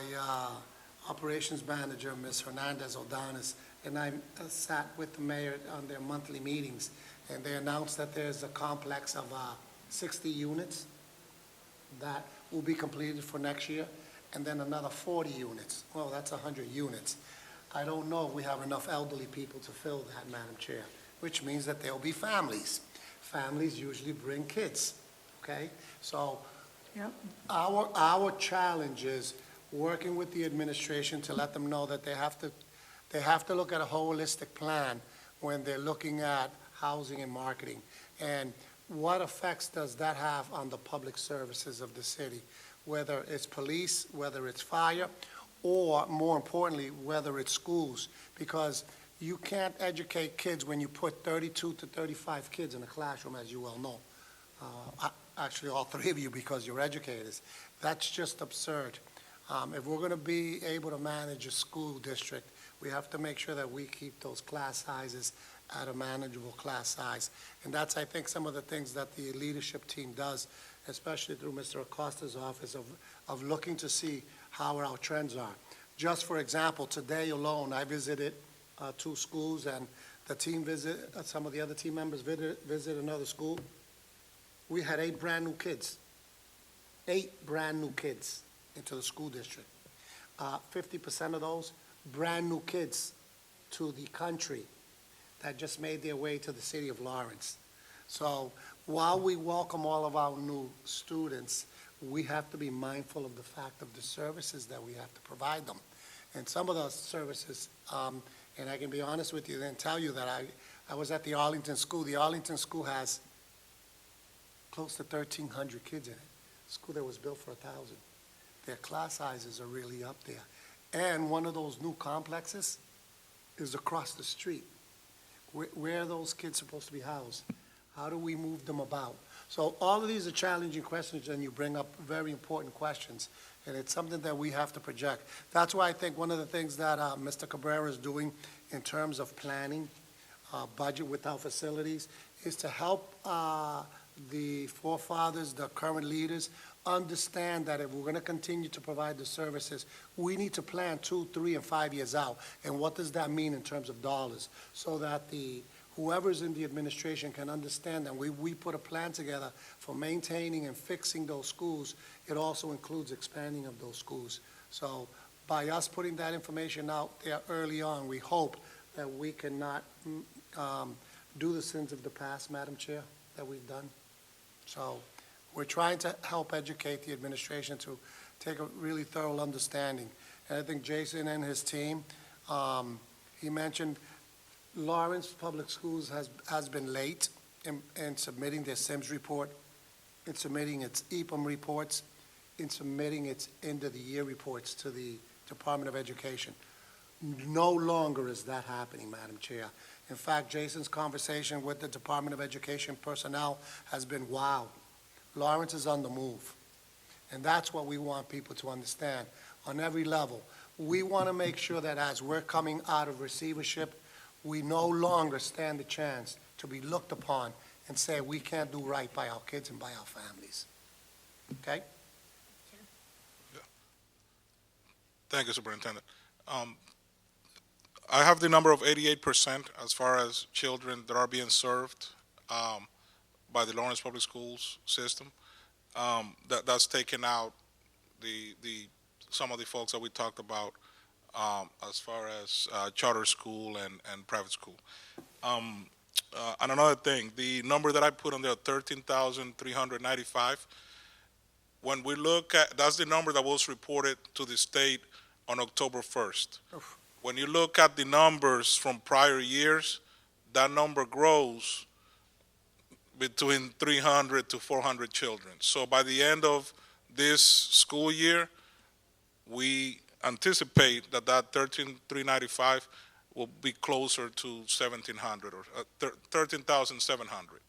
operations manager, Ms. Hernandez Odanes, and I sat with the mayor on their monthly meetings, and they announced that there's a complex of 60 units that will be completed for next year, and then another 40 units. Well, that's 100 units. I don't know if we have enough elderly people to fill that, Madam Chair, which means that there'll be families. Families usually bring kids, okay? So Yep. our challenge is working with the administration to let them know that they have to look at a holistic plan when they're looking at housing and marketing. And what effects does that have on the public services of the city, whether it's police, whether it's fire, or more importantly, whether it's schools? Because you can't educate kids when you put 32 to 35 kids in a classroom, as you well know. Actually, all three of you, because you're educators. That's just absurd. If we're going to be able to manage a school district, we have to make sure that we keep those class sizes at a manageable class size. And that's, I think, some of the things that the leadership team does, especially through Mr. Acosta's office, of looking to see how our trends are. Just for example, today alone, I visited 2 schools, and the team some of the other team members visit another school. We had 8 brand-new kids. 8 brand-new kids into the school district. 50% of those brand-new kids to the country that just made their way to the city of Lawrence. So while we welcome all of our new students, we have to be mindful of the fact of the services that we have to provide them. And some of those services, and I can be honest with you and tell you that I was at the Arlington School. The Arlington School has close to 1,300 kids in it. A school that was built for 1,000. Their class sizes are really up there. And one of those new complexes is across the street. Where are those kids supposed to be housed? How do we move them about? So all of these are challenging questions, and you bring up very important questions, and it's something that we have to project. That's why I think one of the things that Mr. Cabrera is doing in terms of planning, budget with our facilities, is to help the forefathers, the current leaders, understand that if we're going to continue to provide the services, we need to plan 2, 3, and 5 years out. And what does that mean in terms of dollars? So that whoever's in the administration can understand that we put a plan together for maintaining and fixing those schools. It also includes expanding of those schools. So by us putting that information out there early on, we hope that we cannot do the sins of the past, Madam Chair, that we've done. So we're trying to help educate the administration to take a really thorough understanding. And I think Jason and his team, he mentioned Lawrence Public Schools has been late in submitting their SIMS report, in submitting its EPM reports, in submitting its end-of-the-year reports to the Department of Education. No longer is that happening, Madam Chair. In fact, Jason's conversation with the Department of Education personnel has been, wow, Lawrence is on the move. And that's what we want people to understand on every level. We want to make sure that as we're coming out of receivership, we no longer stand a chance to be looked upon and say we can't do right by our kids and by our families. Okay? Thank you, Superintendent. I have the number of 88% as far as children that are being served by the Lawrence Public Schools system. That's taken out some of the folks that we talked about as far as charter school and private school. And another thing, the number that I put on there, 13,395, when we look at, that's the number that was reported to the state on October 1st. Oof. When you look at the numbers from prior years, that number grows between 300 to 400 children. So by the end of this school year, we anticipate that 13,395 will be closer to 1,700 or 13,700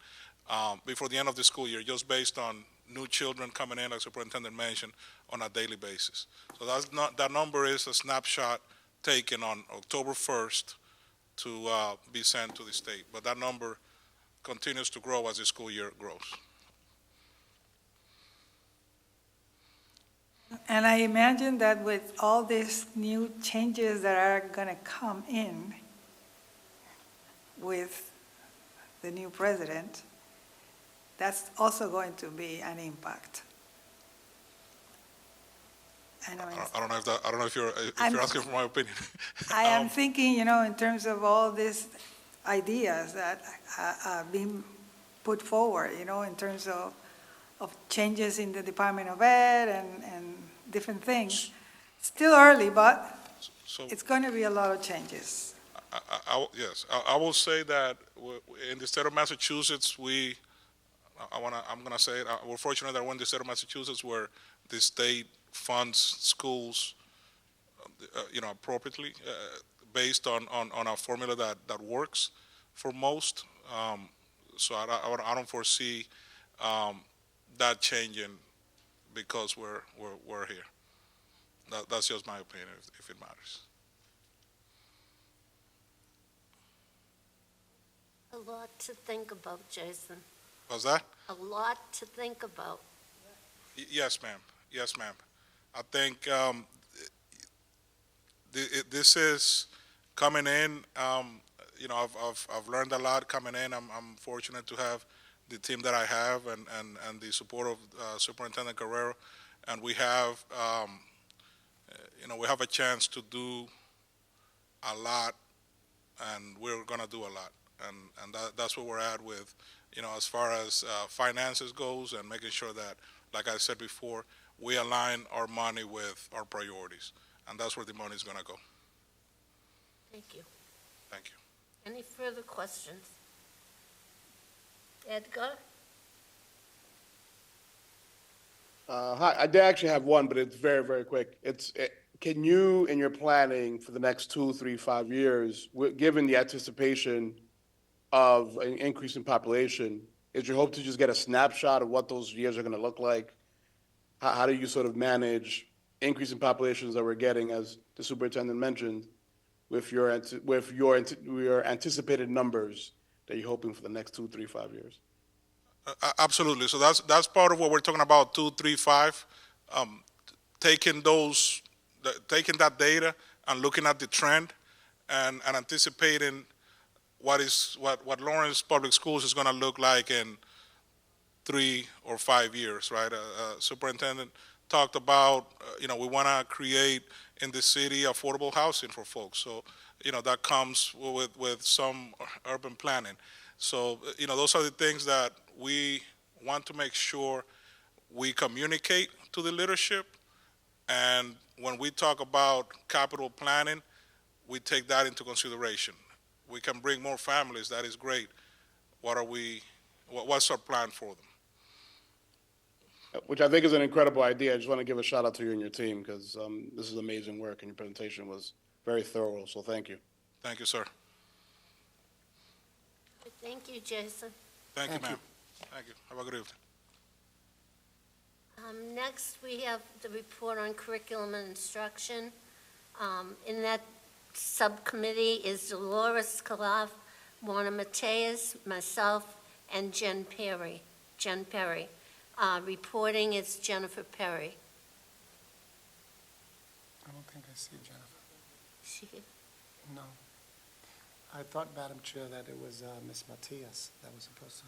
before the end of the school year, just based on new children coming in, like Superintendent mentioned, on a daily basis. So that number is a snapshot taken on October 1st to be sent to the state. But that number continues to grow as the school year grows. And I imagine that with all these new changes that are going to come in with the new president, that's also going to be an impact. I know I don't know if you're I'm- asking for my opinion. I am thinking, in terms of all these ideas that are being put forward, in terms of changes in the Department of Ed and different things. Still early, but So it's going to be a lot of changes. yes, I will say that in the state of Massachusetts, I'm going to say it, we're fortunate that we're in the state of Massachusetts where the state funds schools, appropriately, based on a formula that works for most. So I don't foresee that changing because we're here. That's just my opinion, if it matters. A lot to think about, Jason. Was that? A lot to think about. Yes, ma'am. Yes, ma'am. I think this is coming in. I've learned a lot coming in. I'm fortunate to have the team that I have and the support of Superintendent Guerrero, and we have we have a chance to do a lot, and we're going to do a lot, and that's where we're at with, as far as finances goes, and making sure that, like I said before, we align our money with our priorities, and that's where the money is going to go. Thank you. Thank you. Any further questions? Edgar? Hi, I did actually have one, but it's very, very quick. can you, in your planning for the next 2, 3, 5 years, given the anticipation of an increase in population, is your hope to just get a snapshot of what those years are going to look like? How do you sort of manage increasing populations that we're getting, as the superintendent mentioned, with your anticipated numbers that you're hoping for the next 2, 3, 5 years? Absolutely. So that's part of what we're talking about, 2, 3, 5. Taking that data and looking at the trend and anticipating what Lawrence Public Schools is going to look like in 3 or 5 years, right? Superintendent talked about, we want to create in the city affordable housing for folks. So, that comes with some urban planning. So, those are the things that we want to make sure we communicate to the leadership. And when we talk about capital planning, we take that into consideration. We can bring more families, that is great. What's our plan for them? Which I think is an incredible idea. I just want to give a shout out to you and your team, because this is amazing work, and your presentation was very thorough, so thank you. Thank you, sir. Thank you, Jason. Thank you, ma'am. Thank you. Have a good evening. Next, we have the report on curriculum and instruction. In that subcommittee is Dolores Calaf, Juana Mateus, myself, and Jen Perry. Reporting is Jennifer Perry. I don't think I see Jennifer. She, No. I thought, Madam Chair, that it was Ms. Matias that was supposed to.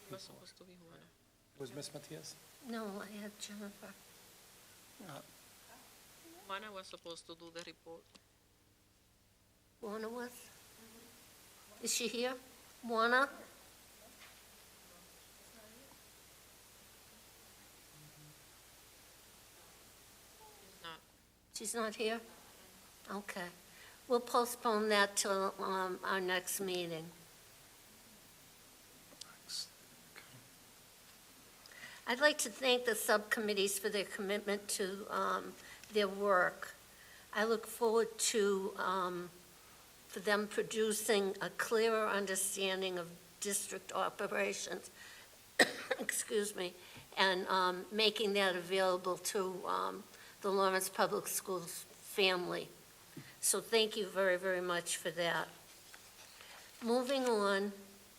It was supposed to be Juana. It was Ms. Matias? no, I have Jennifer. Juana was supposed to do the report. Juana was? Is she here? Juana? Not. She's not here? Okay. We'll postpone that till our next meeting. I'd like to thank the subcommittees for their commitment to their work. I look forward to for them producing a clearer understanding of district operations, excuse me, and making that available to the Lawrence Public Schools family. So thank you very, very much for that. Moving on,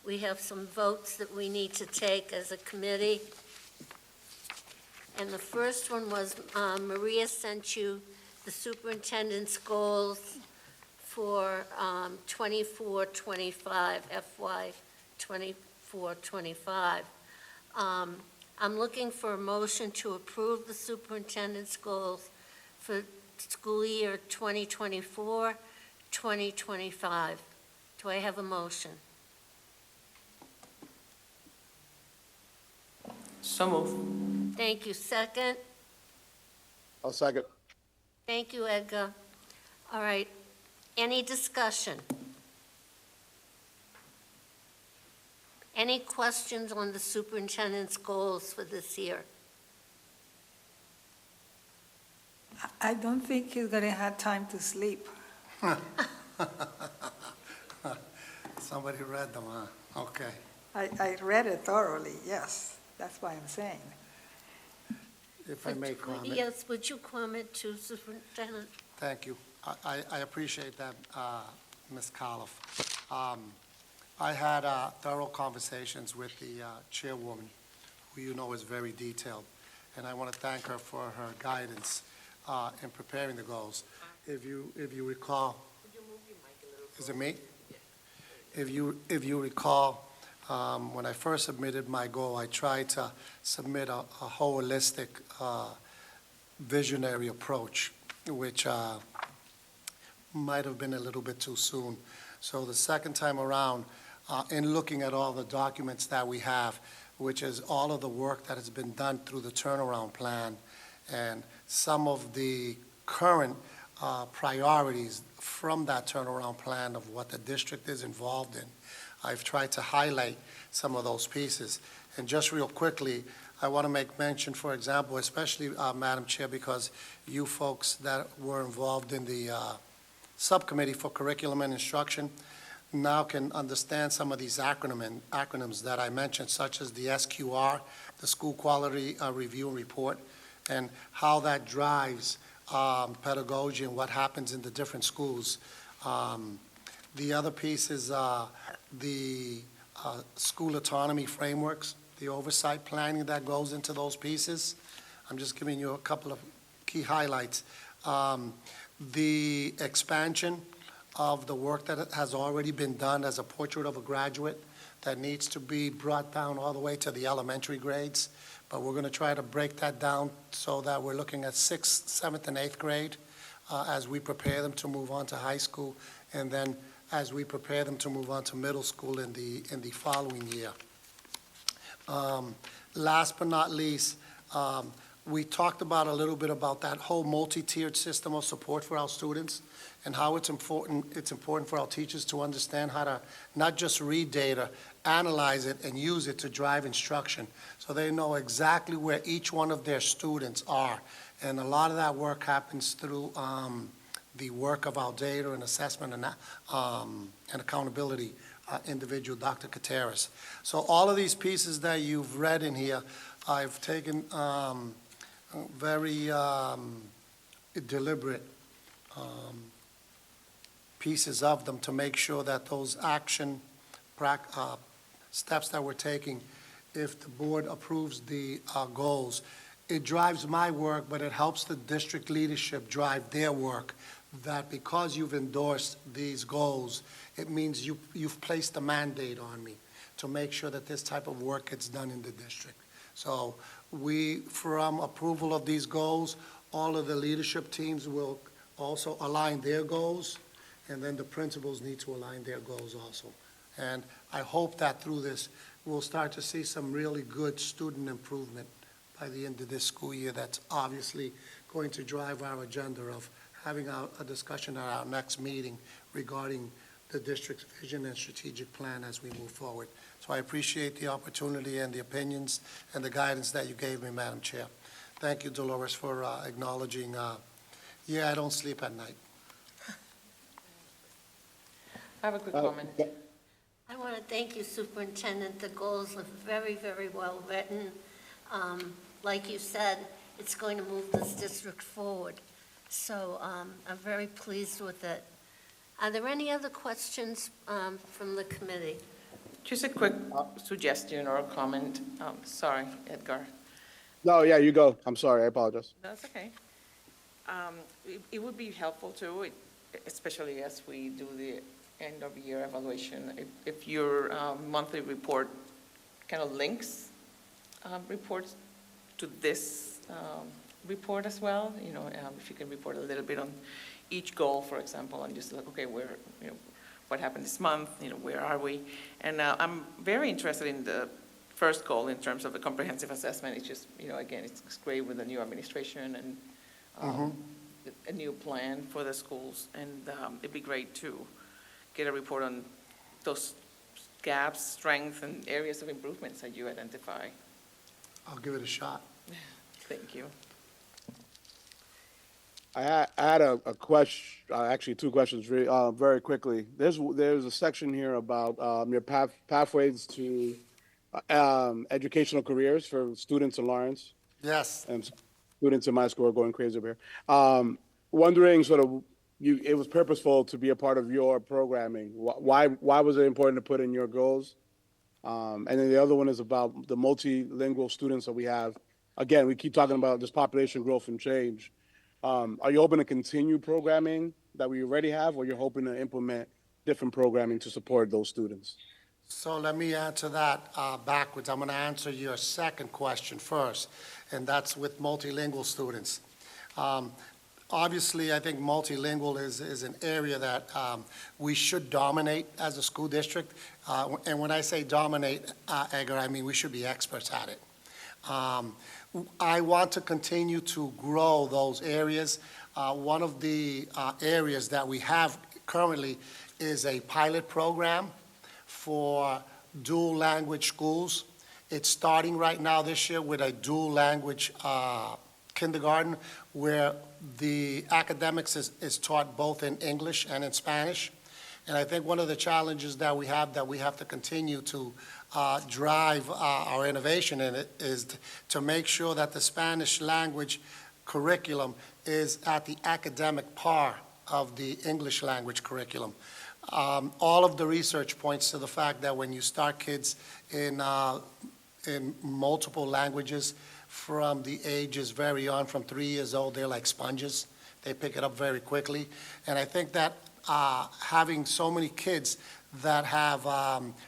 we have some votes that we need to take as a committee. And the first one was, Maria sent you the superintendent's goals for 24-25, FY 24-25. I'm looking for a motion to approve the superintendent's goals for school year 2024-2025. Do I have a motion? So move. Thank you. Second? I'll second. Thank you, Edgar. All right. Any discussion? Any questions on the superintendent's goals for this year? I don't think he's gonna have time to sleep. Somebody read them, huh? Okay. I read it thoroughly, yes, that's why I'm saying. If I may comment. Yes, would you comment to Superintendent? Thank you. I appreciate that, Ms. Coliff. I had thorough conversations with the chairwoman, who you know is very detailed, and I want to thank her for her guidance in preparing the goals. If you recall, is it me? If you recall, when I first submitted my goal, I tried to submit a holistic, visionary approach, which might have been a little bit too soon. So the second time around, in looking at all the documents that we have, which is all of the work that has been done through the turnaround plan, and some of the current priorities from that turnaround plan of what the district is involved in, I've tried to highlight some of those pieces. And just real quickly, I want to make mention, for example, especially, Madam Chair, because you folks that were involved in the subcommittee for curriculum and instruction now can understand some of these acronyms that I mentioned, such as the SQR, the School Quality Review and Report, and how that drives pedagogy and what happens in the different schools. The other piece is the school autonomy frameworks, the oversight planning that goes into those pieces. I'm just giving you a couple of key highlights. The expansion of the work that has already been done as a portrait of a graduate that needs to be brought down all the way to the elementary grades. But we're going to try to break that down so that we're looking at 6th, 7th, and 8th grade as we prepare them to move on to high school, and then as we prepare them to move on to middle school in the following year. Last but not least, we talked about a little bit about that whole multi-tiered system of support for our students and how it's important for our teachers to understand how to not just read data, analyze it, and use it to drive instruction, so they know exactly where each one of their students are. And a lot of that work happens through the work of our data and assessment and accountability individual, Dr. Kateris. So all of these pieces that you've read in here, I've taken very deliberate pieces of them to make sure that those action steps that we're taking, if the board approves the goals, it drives my work, but it helps the district leadership drive their work, that because you've endorsed these goals, it means you've placed a mandate on me to make sure that this type of work gets done in the district. So from approval of these goals, all of the leadership teams will also align their goals, and then the principals need to align their goals also. And I hope that through this, we'll start to see some really good student improvement by the end of this school year. That's obviously going to drive our agenda of having a discussion at our next meeting regarding the district's vision and strategic plan as we move forward. So I appreciate the opportunity and the opinions and the guidance that you gave me, Madam Chair. Thank you, Dolores, for acknowledging. I don't sleep at night. I have a quick comment. I want to thank you, Superintendent. The goals are very, very well written. Like you said, it's going to move this district forward. So I'm very pleased with it. Are there any other questions from the committee? Just a quick suggestion or a comment. Sorry, Edgar. No, yeah, you go. I'm sorry, I apologize. That's okay. It would be helpful too, especially as we do the end of year evaluation, if your monthly report kind of links reports to this report as well. If you can report a little bit on each goal, for example, and just like, okay, where, what happened this month, where are we? And I'm very interested in the first goal in terms of the comprehensive assessment. It's just, again, it's great with the new administration and a new plan for the schools. And it'd be great to get a report on those gaps, strengths, and areas of improvements that you identify. I'll give it a shot. Thank you. I had a question, actually two questions very quickly. There's a section here about your pathways to educational careers for students in Lawrence. Yes. And students in my school are going crazy over here. Wondering sort of, it was purposeful to be a part of your programming. Why was it important to put in your goals? And then the other one is about the multilingual students that we have. Again, we keep talking about this population growth and change. Are you hoping to continue programming that we already have, or you're hoping to implement different programming to support those students? So let me answer that backwards. I'm going to answer your second question first, and that's with multilingual students. Obviously, I think multilingual is an area that we should dominate as a school district. And when I say dominate, Edgar, I mean we should be experts at it. I want to continue to grow those areas. One of the areas that we have currently is a pilot program for dual language schools. It's starting right now this year with a dual language kindergarten where the academics is taught both in English and in Spanish. And I think one of the challenges that we have to continue to drive our innovation in it is to make sure that the Spanish language curriculum is at the academic par of the English language curriculum. All of the research points to the fact that when you start kids in multiple languages from the ages very young, from 3 years old, they're like sponges. They pick it up very quickly. And I think that having so many kids that have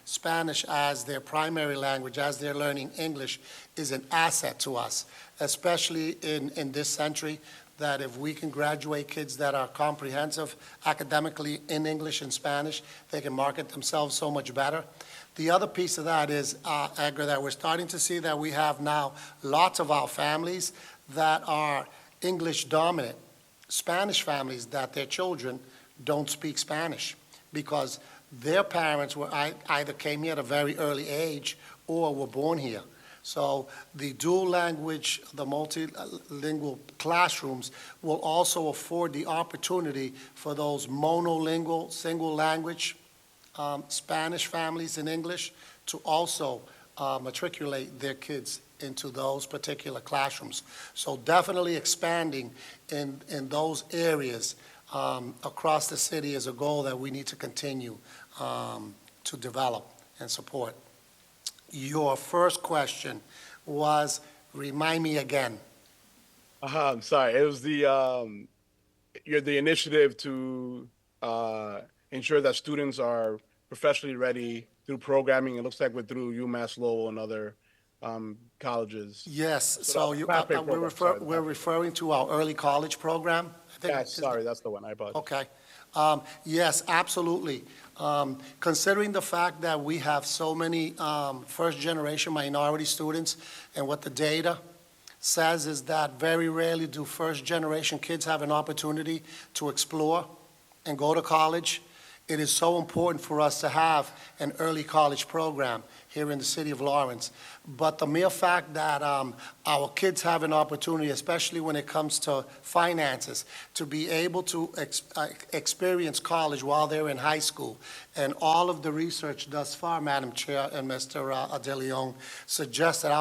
Spanish as their primary language, as they're learning English, is an asset to us, especially in this century, that if we can graduate kids that are comprehensive academically in English and Spanish, they can market themselves so much better. The other piece of that is, Edgar, that we're starting to see that we have now lots of our families that are English dominant, Spanish families that their children don't speak Spanish because their parents were either came here at a very early age or were born here. So the dual language, the multilingual classrooms will also afford the opportunity for those monolingual, single language Spanish families in English to also matriculate their kids into those particular classrooms. So definitely expanding in those areas across the city is a goal that we need to continue to develop and support. Your first question was, remind me again. I'm sorry. It was the initiative to ensure that students are professionally ready through programming. It looks like we're through UMass Lowell and other colleges. Yes, So we're referring to our early college program. I think Yeah, sorry, that's the one. I apologize. Okay. Yes, absolutely. Considering the fact that we have so many first-generation minority students, and what the data says is that very rarely do first-generation kids have an opportunity to explore and go to college, it is so important for us to have an early college program here in the city of Lawrence. But the mere fact that our kids have an opportunity, especially when it comes to finances, to be able to experience college while they're in high school, and all of the research thus far, Madam Chair and Mr. DeLeon, suggests that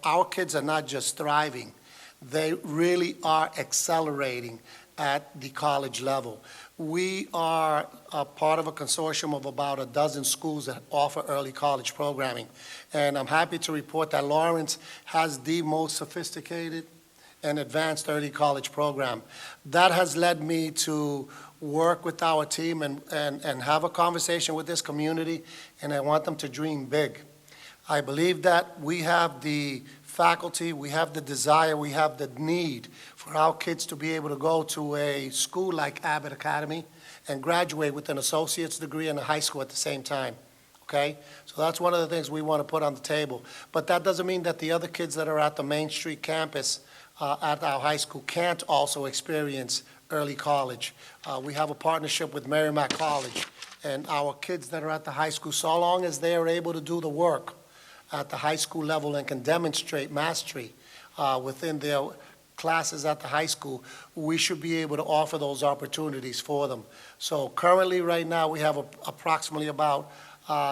our kids are not just thriving, they really are accelerating at the college level. We are a part of a consortium of about a dozen schools that offer early college programming. And I'm happy to report that Lawrence has the most sophisticated and advanced early college program. That has led me to work with our team and have a conversation with this community, and I want them to dream big. I believe that we have the faculty, we have the desire, we have the need for our kids to be able to go to a school like Abbott Academy and graduate with an associate's degree and a high school at the same time, okay? So that's one of the things we want to put on the table. But that doesn't mean that the other kids that are at the Main Street campus at our high school can't also experience early college. We have a partnership with Merrimack College, and our kids that are at the high school, so long as they are able to do the work at the high school level and can demonstrate mastery within their classes at the high school, we should be able to offer those opportunities for them. So currently, right now, we have approximately about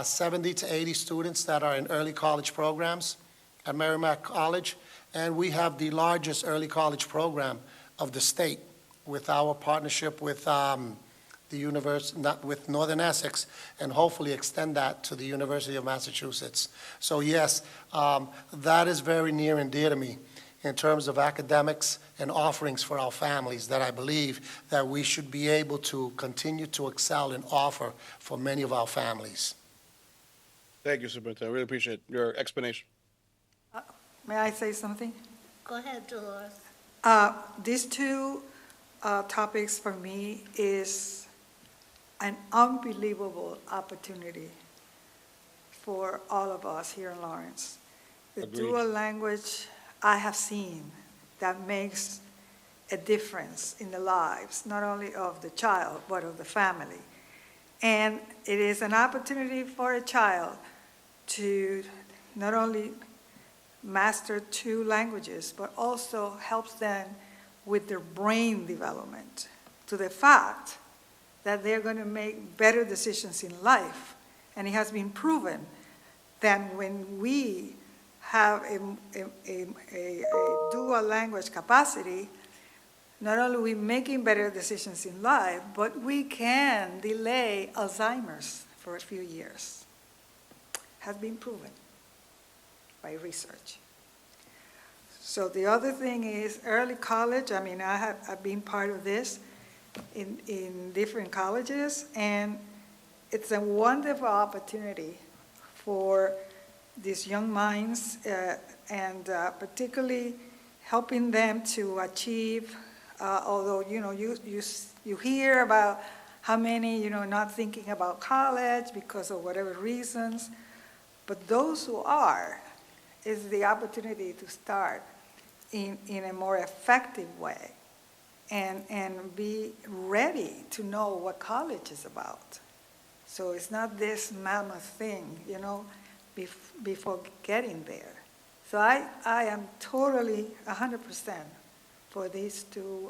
70 to 80 students that are in early college programs at Merrimack College, and we have the largest early college program of the state with our partnership with the university, with Northern Essex, and hopefully extend that to the University of Massachusetts. So yes, that is very near and dear to me in terms of academics and offerings for our families that I believe that we should be able to continue to excel and offer for many of our families. Thank you, Superintendent. I really appreciate your explanation. May I say something? Go ahead, Dolores. These two topics for me is an unbelievable opportunity for all of us here in Lawrence. The Agreed. dual language I have seen that makes a difference in the lives, not only of the child, but of the family. And it is an opportunity for a child to not only master 2 languages, but also helps them with their brain development, to the fact that they're going to make better decisions in life. And it has been proven that when we have a dual language capacity, not only are we making better decisions in life, but we can delay Alzheimer's for a few years. Has been proven by research. So the other thing is early college. I mean, I've been part of this in different colleges, and it's a wonderful opportunity for these young minds, and particularly helping them to achieve, although, you hear about how many, not thinking about college because of whatever reasons, but those who are, is the opportunity to start in a more effective way and be ready to know what college is about. So it's not this mammoth thing, before getting there. So I am totally 100% for these 2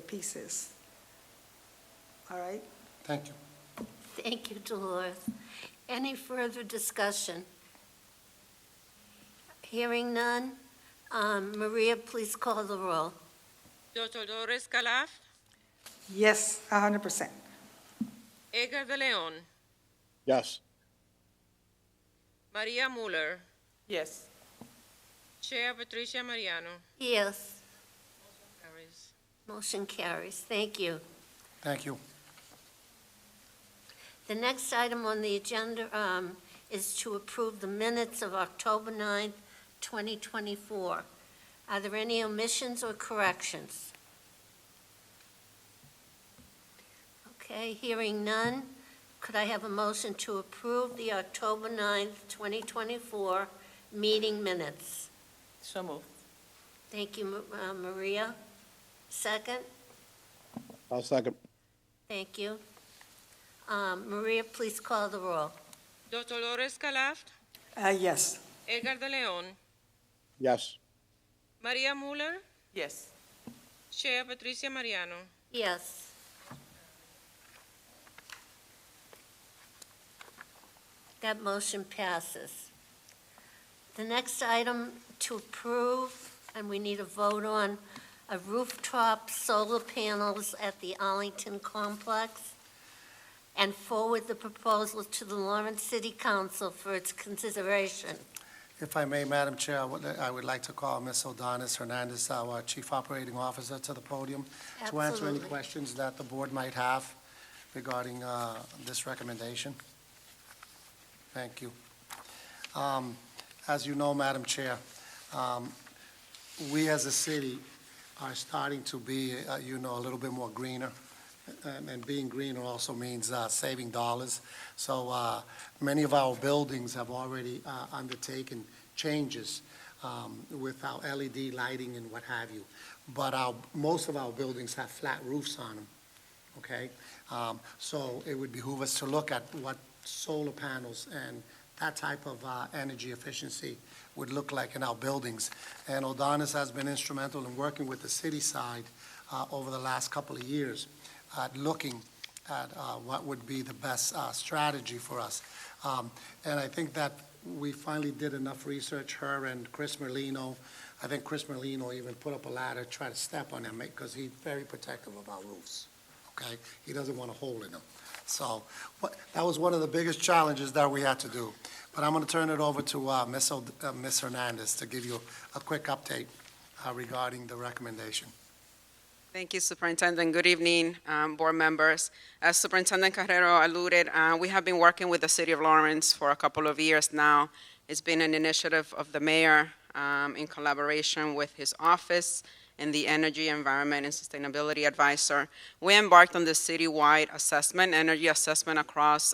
pieces. All right? Thank you. Thank you, Dolores. Any further discussion? Hearing none. Maria, please call the roll. Dr. Dolores Calaf, Yes, 100%. Edgar de Leon, Yes. Maria Muller, Yes. Chair Patricia Mariano. Yes, Carries. motion carries. Thank you. Thank you. The next item on the agenda is to approve the minutes of October 9th, 2024. Are there any omissions or corrections? Okay, hearing none, could I have a motion to approve the October 9th, 2024 meeting minutes? So moved. Thank you, Maria. Second? I'll second. Thank you. Maria, please call the roll. Dr. Dolores Calaf, Yes. Edgar de Leon, Yes. Maria Muller, Yes. Chair Patricia Mariano. Yes. That motion passes. The next item to approve, and we need a vote on, a rooftop solar panels at the Arlington Complex, and forward the proposal to the Lawrence City Council for its consideration. If I may, Madam Chair, I would like to call Ms. Odanis Hernandez, our Chief Operating Officer, to the podium to answer any Absolutely. questions that the board might have regarding this recommendation. Thank you. As you know, Madam Chair, we as a city are starting to be, a little bit more greener. And being greener also means saving dollars. So many of our buildings have already undertaken changes with our LED lighting and what have you. But most of our buildings have flat roofs on them, okay? So it would behoove us to look at what solar panels and that type of energy efficiency would look like in our buildings. And Odanis has been instrumental in working with the city side over the last couple of years at looking at what would be the best strategy for us. And I think that we finally did enough research, her and Chris Merlino. I think Chris Merlino even put up a ladder, try to step on him, because he's very protective of our roofs, okay? He doesn't want a hole in them. So that was one of the biggest challenges that we had to do. But I'm going to turn it over to Ms. Hernandez to give you a quick update regarding the recommendation. Thank you, Superintendent. Good evening, board members. As Superintendent Carrero alluded, we have been working with the City of Lawrence for a couple of years now. It's been an initiative of the mayor in collaboration with his office and the Energy, Environment, and Sustainability Advisor. We embarked on this citywide assessment, energy assessment across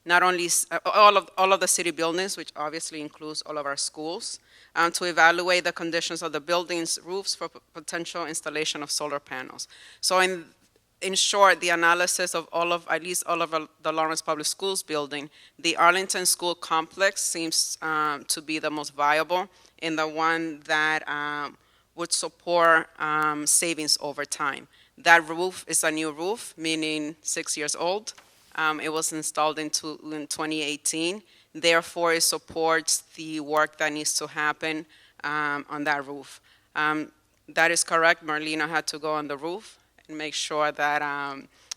not only all of the city buildings, which obviously includes all of our schools, to evaluate the conditions of the buildings' roofs for potential installation of solar panels. So in in short, the analysis of at least all of the Lawrence Public Schools building, the Arlington School Complex seems to be the most viable and the one that would support savings over time. That roof is a new roof, meaning 6 years old. It was installed in 2018. Therefore, it supports the work that needs to happen on that roof. That is correct. Marlena had to go on the roof and make sure that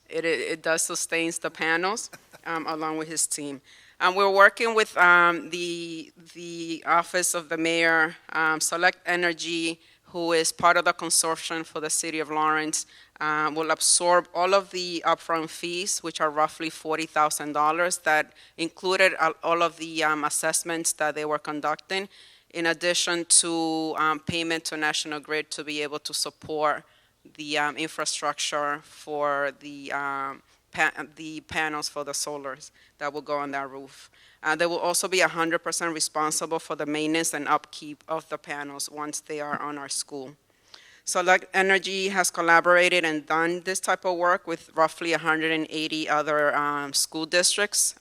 it does sustains the panels along with his team. We're working with the Office of the Mayor, Select Energy, who is part of the consortium for the City of Lawrence, will absorb all of the upfront fees, which are roughly $40,000, that included all of the assessments that they were conducting, in addition to payment to National Grid to be able to support the infrastructure for the panels for the solars that will go on that roof. They will also be 100% responsible for the maintenance and upkeep of the panels once they are on our school. Select Energy has collaborated and done this type of work with roughly 180 other school districts,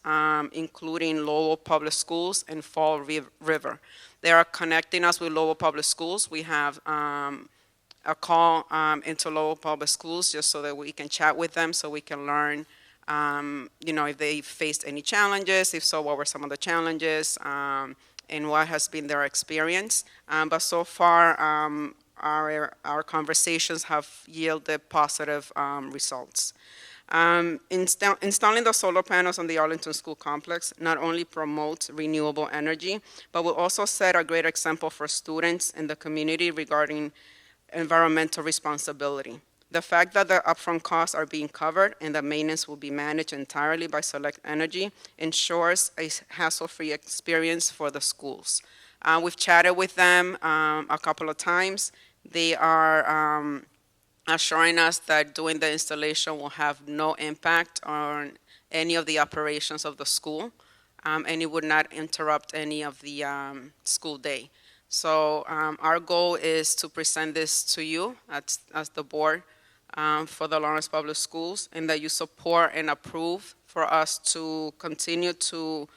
including Lowell Public Schools and Fall River. They are connecting us with Lowell Public Schools. We have a call into Lowell Public Schools just so that we can chat with them, so we can learn, if they faced any challenges, if so, what were some of the challenges, and what has been their experience. But so far, our conversations have yielded positive results. Installing the solar panels on the Arlington School Complex not only promotes renewable energy, but will also set a great example for students in the community regarding environmental responsibility. The fact that the upfront costs are being covered and the maintenance will be managed entirely by Select Energy ensures a hassle-free experience for the schools. We've chatted with them a couple of times. They are assuring us that doing the installation will have no impact on any of the operations of the school, and it would not interrupt any of the school day. So our goal is to present this to you as the board for the Lawrence Public Schools, and that you support and approve for us to continue to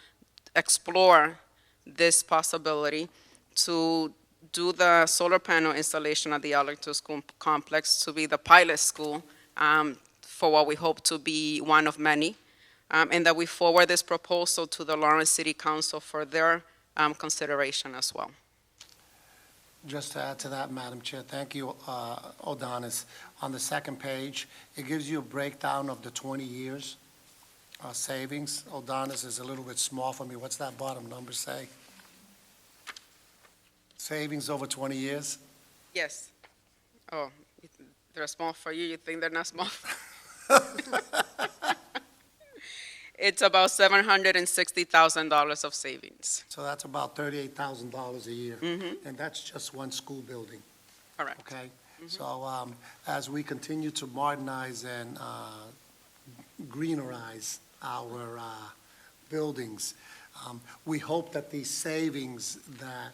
explore this possibility to do the solar panel installation at the Arlington School Complex to be the pilot school for what we hope to be one of many, and that we forward this proposal to the Lawrence City Council for their consideration as well. Just to add to that, Madam Chair, thank you, Odanis. On the second page, it gives you a breakdown of the 20 years savings. Odanis is a little bit small for me. What's that bottom number say? Savings over 20 years? Yes. Oh, they're small for you. You think they're not small? It's about $760,000 of savings. So that's about $38,000 a year. Mm-hmm. And that's just one school building, Correct. okay? So as we continue to modernize and greenerize our buildings, we hope that these savings that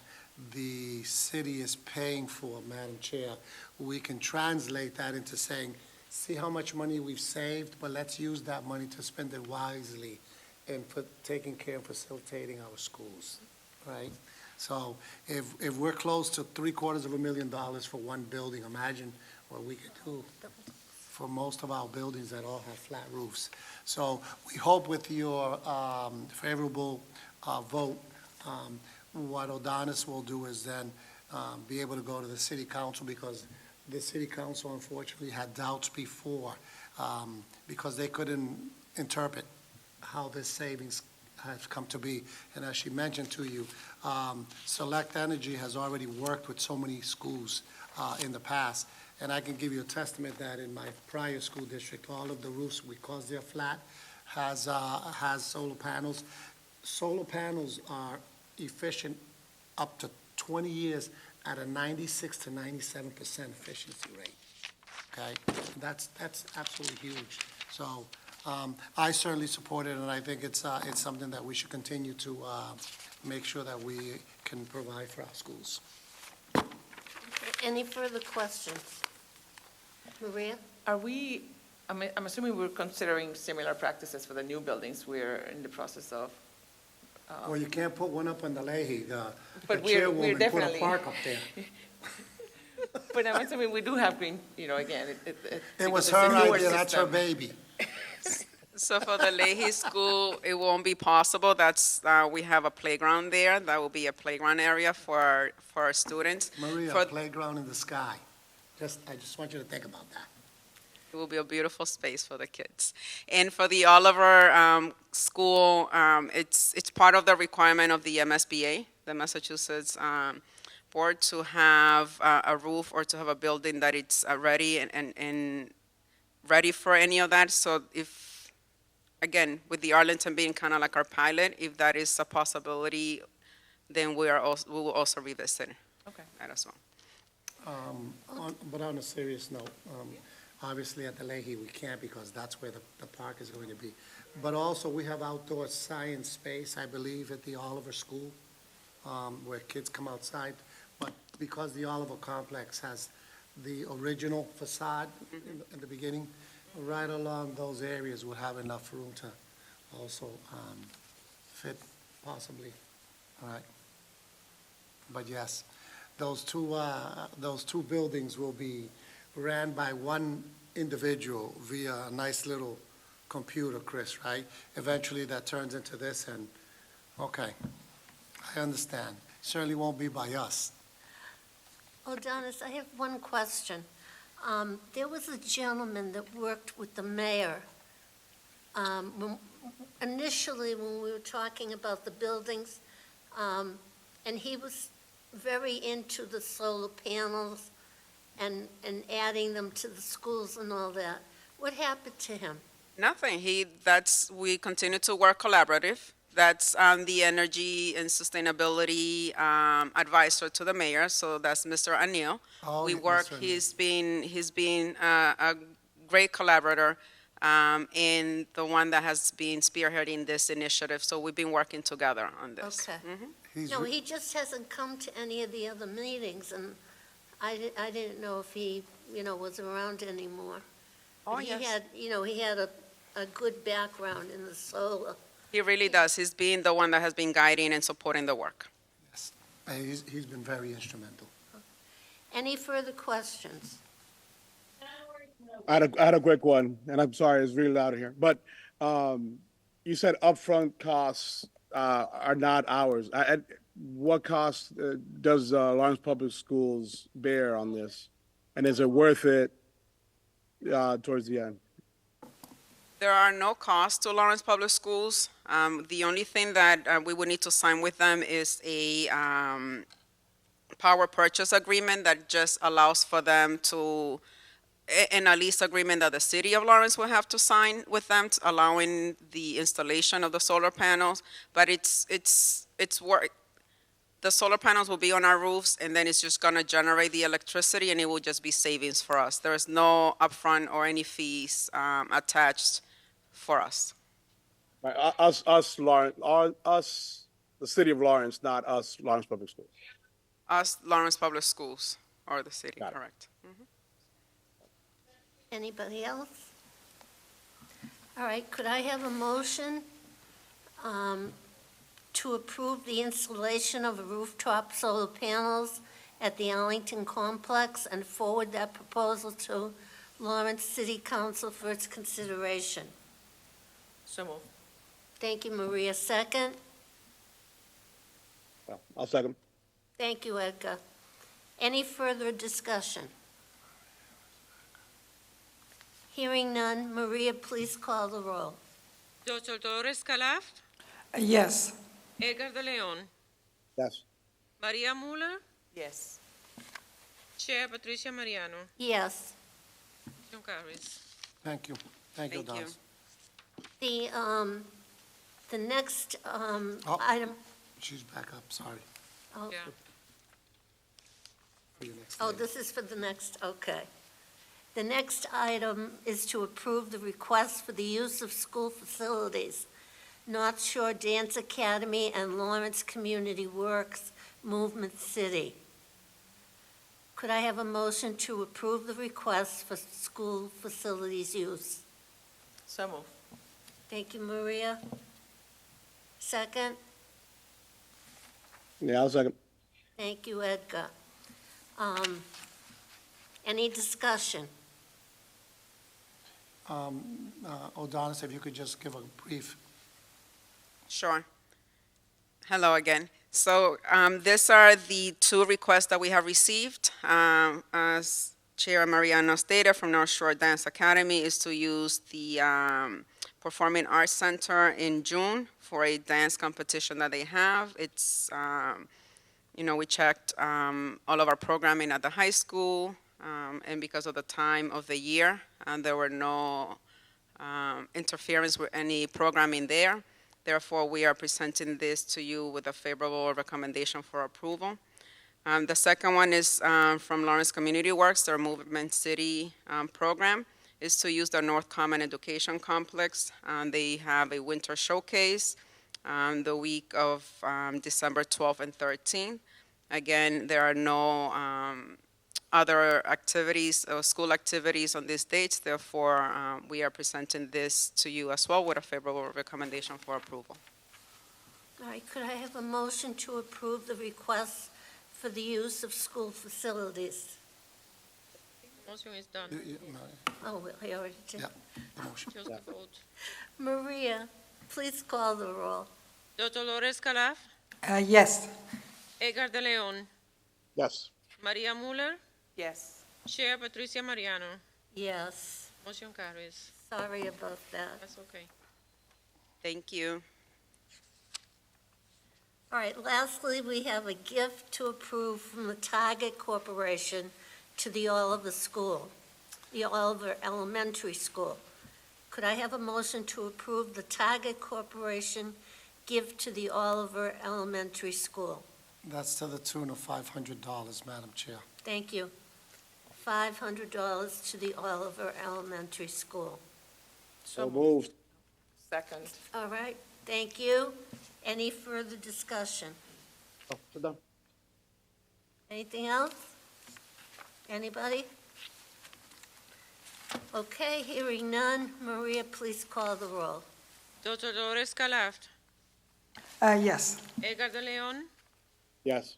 the city is paying for, Madam Chair, we can translate that into saying, see how much money we've saved, but let's use that money to spend it wisely and taking care and facilitating our schools, right? So if we're close to $750,000 for one building, imagine what we could do for most of our buildings that all have flat roofs. So we hope with your favorable vote, what Odanis will do is then be able to go to the city council, because the city council unfortunately had doubts before because they couldn't interpret how this savings has come to be. And as she mentioned to you, Select Energy has already worked with so many schools in the past. And I can give you a testament that in my prior school district, all of the roofs, because they're flat, has solar panels. Solar panels are efficient up to 20 years at a 96 to 97% efficiency rate, okay? That's absolutely huge. So I certainly support it, and I think it's something that we should continue to make sure that we can provide for our schools. Any further questions? Maria? Are we I'm assuming we're considering similar practices for the new buildings we're in the process of. Well, you can't put one up on the LAE, the But we're chairwoman put a definitely- park up there. But I'm assuming we do have green, again, It was because her it's a newer idea, that's her system. baby. So for the Leahy School, it won't be possible. We have a playground there. That will be a playground area for our students. Maria, For- playground in the sky. I just want you to think about that. It will be a beautiful space for the kids. And for the Oliver School, it's part of the requirement of the MSBA, the Massachusetts Board, to have a roof or to have a building that it's ready and ready for any of that. So if, again, with the Arlington being kind of like our pilot, if that is a possibility, then we will also revisit Okay. that as well. But on a serious note, obviously at the Leahy, we can't because that's where the park is going to be. But also, we have outdoor science space, I believe, at the Oliver School, where kids come outside. But because the Oliver Complex has the original facade in the beginning, right along those areas would have enough room to also fit possibly, all right? But yes, those two buildings will be ran by one individual via a nice little computer, Chris, right? Eventually that turns into this and, okay, I understand. Certainly won't be by us. Oh, Donis, I have one question. There was a gentleman that worked with the mayor. Initially, when we were talking about the buildings, and he was very into the solar panels and adding them to the schools and all that. What happened to him? Nothing. We continue to work collaborative. That's the energy and sustainability advisor to the mayor. So that's Mr. Anil. Oh, We yeah, work. Mr. Anil. He's been a great collaborator and the one that has been spearheading this initiative. So we've been working together on this. Okay. He's No, re- he just hasn't come to any of the other meetings, and I didn't know if he, was around anymore. Oh, But yes. he had a good background in the solar. He really does. He's been the one that has been guiding and supporting the work. He's been very instrumental. Any further questions? I had a quick one, and I'm sorry, it's really loud here. But you said upfront costs are not ours. What cost does Lawrence Public Schools bear on this? And is it worth it towards the end? There are no costs to Lawrence Public Schools. The only thing that we would need to sign with them is a power purchase agreement that just allows for them to, and a lease agreement that the city of Lawrence will have to sign with them, allowing the installation of the solar panels. But it's work. The solar panels will be on our roofs, and then it's just going to generate the electricity, and it will just be savings for us. There is no upfront or any fees attached for us. Right, us, Lawrence, the city of Lawrence, not us, Lawrence Public Schools. Us, Lawrence Public Schools, or the city, Got it. correct. Anybody else? All right, could I have a motion to approve the installation of rooftop solar panels at the Arlington Complex and forward that proposal to Lawrence City Council for its consideration? So moved. Thank you, Maria. Second? Well, I'll second. Thank you, Edgar. Any further discussion? Hearing none, Maria, please call the roll. Dr. Dolores Calaf, Yes. Edgar de Leon, Yes. Maria Muller, Yes. Chair Patricia Mariano. Yes. Motion carries. Thank you. Thank you, Thank you. Donis. The next Oh. item, She's back up, sorry. oh, Yeah. For your next oh, item. this is for the next, okay. The next item is to approve the request for the use of school facilities, North Shore Dance Academy and Lawrence Community Works Movement City. Could I have a motion to approve the request for school facilities use? So moved. Thank you, Maria. Second? Yeah, I'll second. Thank you, Edgar. Any discussion? Odonis, if you could just give a brief. Sure. Hello again. So these are the two requests that we have received. As Chair Mariano stated, from North Shore Dance Academy is to use the Performing Arts Center in June for a dance competition that they have. It's, we checked all of our programming at the high school, and because of the time of the year, there were no interference with any programming there. Therefore, we are presenting this to you with a favorable recommendation for approval. The second one is from Lawrence Community Works, their Movement City program is to use the North Common Education Complex. They have a winter showcase the week of December 12th and 13th. Again, there are no other activities or school activities on these dates. Therefore, we are presenting this to you as well with a favorable recommendation for approval. All right, could I have a motion to approve the request for the use of school facilities? Motion is done. Oh, well, I already did. Yeah, the motion. Just the vote. Maria, please call the roll. Dr. Dolores Calaf, Yes. Edgar de Leon, Yes. Maria Muller, Yes. Chair Patricia Mariano. Yes, Motion carries. sorry about that. That's okay. Thank you. All right, lastly, we have a gift to approve from the Target Corporation to the Oliver School, the Oliver Elementary School. Could I have a motion to approve the Target Corporation gift to the Oliver Elementary School? That's to the tune of $500, Madam Chair. Thank you. $500 to the Oliver Elementary School. So moved. Second. All right, thank you. Any further discussion? Oh, sit down. Anything else? Anybody? Okay, hearing none. Maria, please call the roll. Dr. Dolores Calaf, Yes. Edgar de Leon, Yes.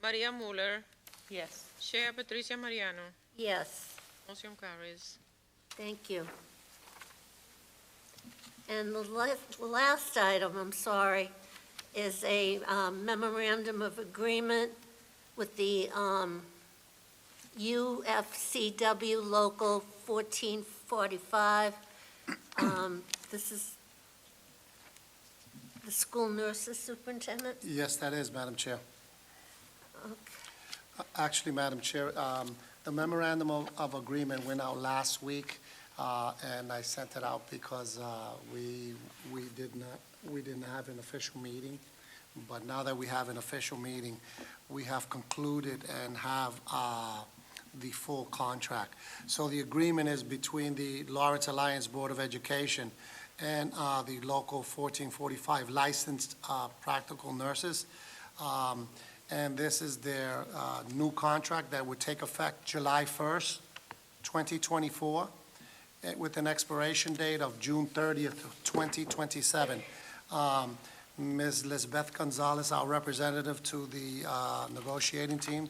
Maria Muller, Yes. Chair Patricia Mariano. Yes, Motion carries. thank you. And the last item, I'm sorry, is a memorandum of agreement with the UFCW Local 1445. This is the school nurses superintendent? Yes, that is, Madam Chair. Okay. Actually, Madam Chair, the memorandum of agreement went out last week, and I sent it out because we didn't have an official meeting. But now that we have an official meeting, we have concluded and have the full contract. So the agreement is between the Lawrence Alliance Board of Education and the local 1445 licensed practical nurses. And this is their new contract that would take effect July 1st, 2024, with an expiration date of June 30th, 2027. Ms. Lisbeth Gonzalez, our representative to the negotiating team,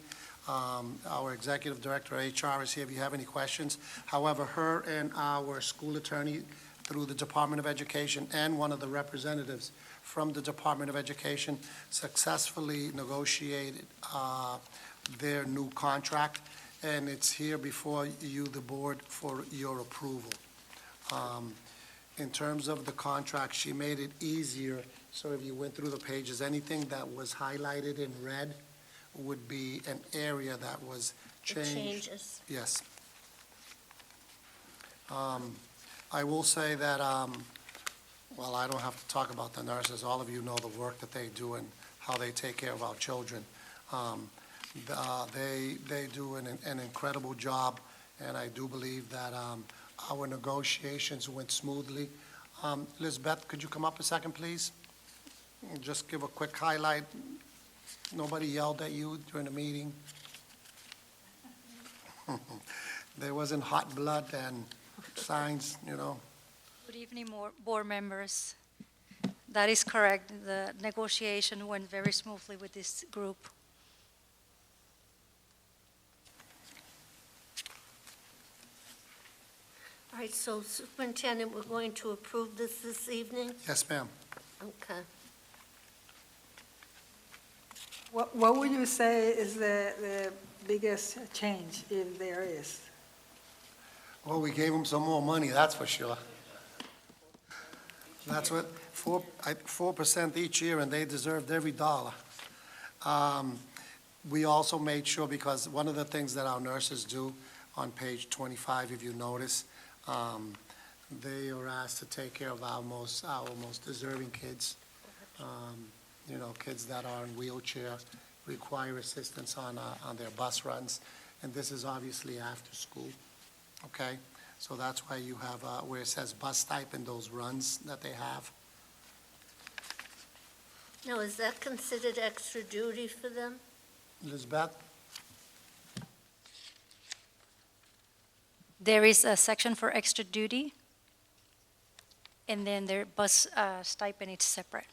our executive director of HR is here if you have any questions. However, her and our school attorney through the Department of Education and one of the representatives from the Department of Education successfully negotiated their new contract, and it's here before you, the board, for your approval. In terms of the contract, she made it easier, so if you went through the pages, anything that was highlighted in red would be an area that was The changed. changes. Yes. I will say that, well, I don't have to talk about the nurses. All of you know the work that they do and how they take care of our children. They do an incredible job, and I do believe that our negotiations went smoothly. Lisbeth, could you come up a second, please? Just give a quick highlight. Nobody yelled at you during the meeting? There wasn't hot blood and signs, you know. Good evening, board members. That is correct. The negotiation went very smoothly with this group. All right, so Superintendent, we're going to approve this evening? Yes, ma'am. Okay. What would you say is the biggest change, if there is? Well, we gave them some more money, that's for sure. That's what, 4% each year, and they deserved every dollar. We also made sure, because one of the things that our nurses do on page 25, if you notice, they are asked to take care of our most deserving kids. You know, kids that are in wheelchair, require assistance on their bus runs. And this is obviously after school, okay? So that's why you have, where it says bus stipend, those runs that they have. Now, is that considered extra duty for them? Elizabeth? There is a section for extra duty, and then their bus stipend is separate.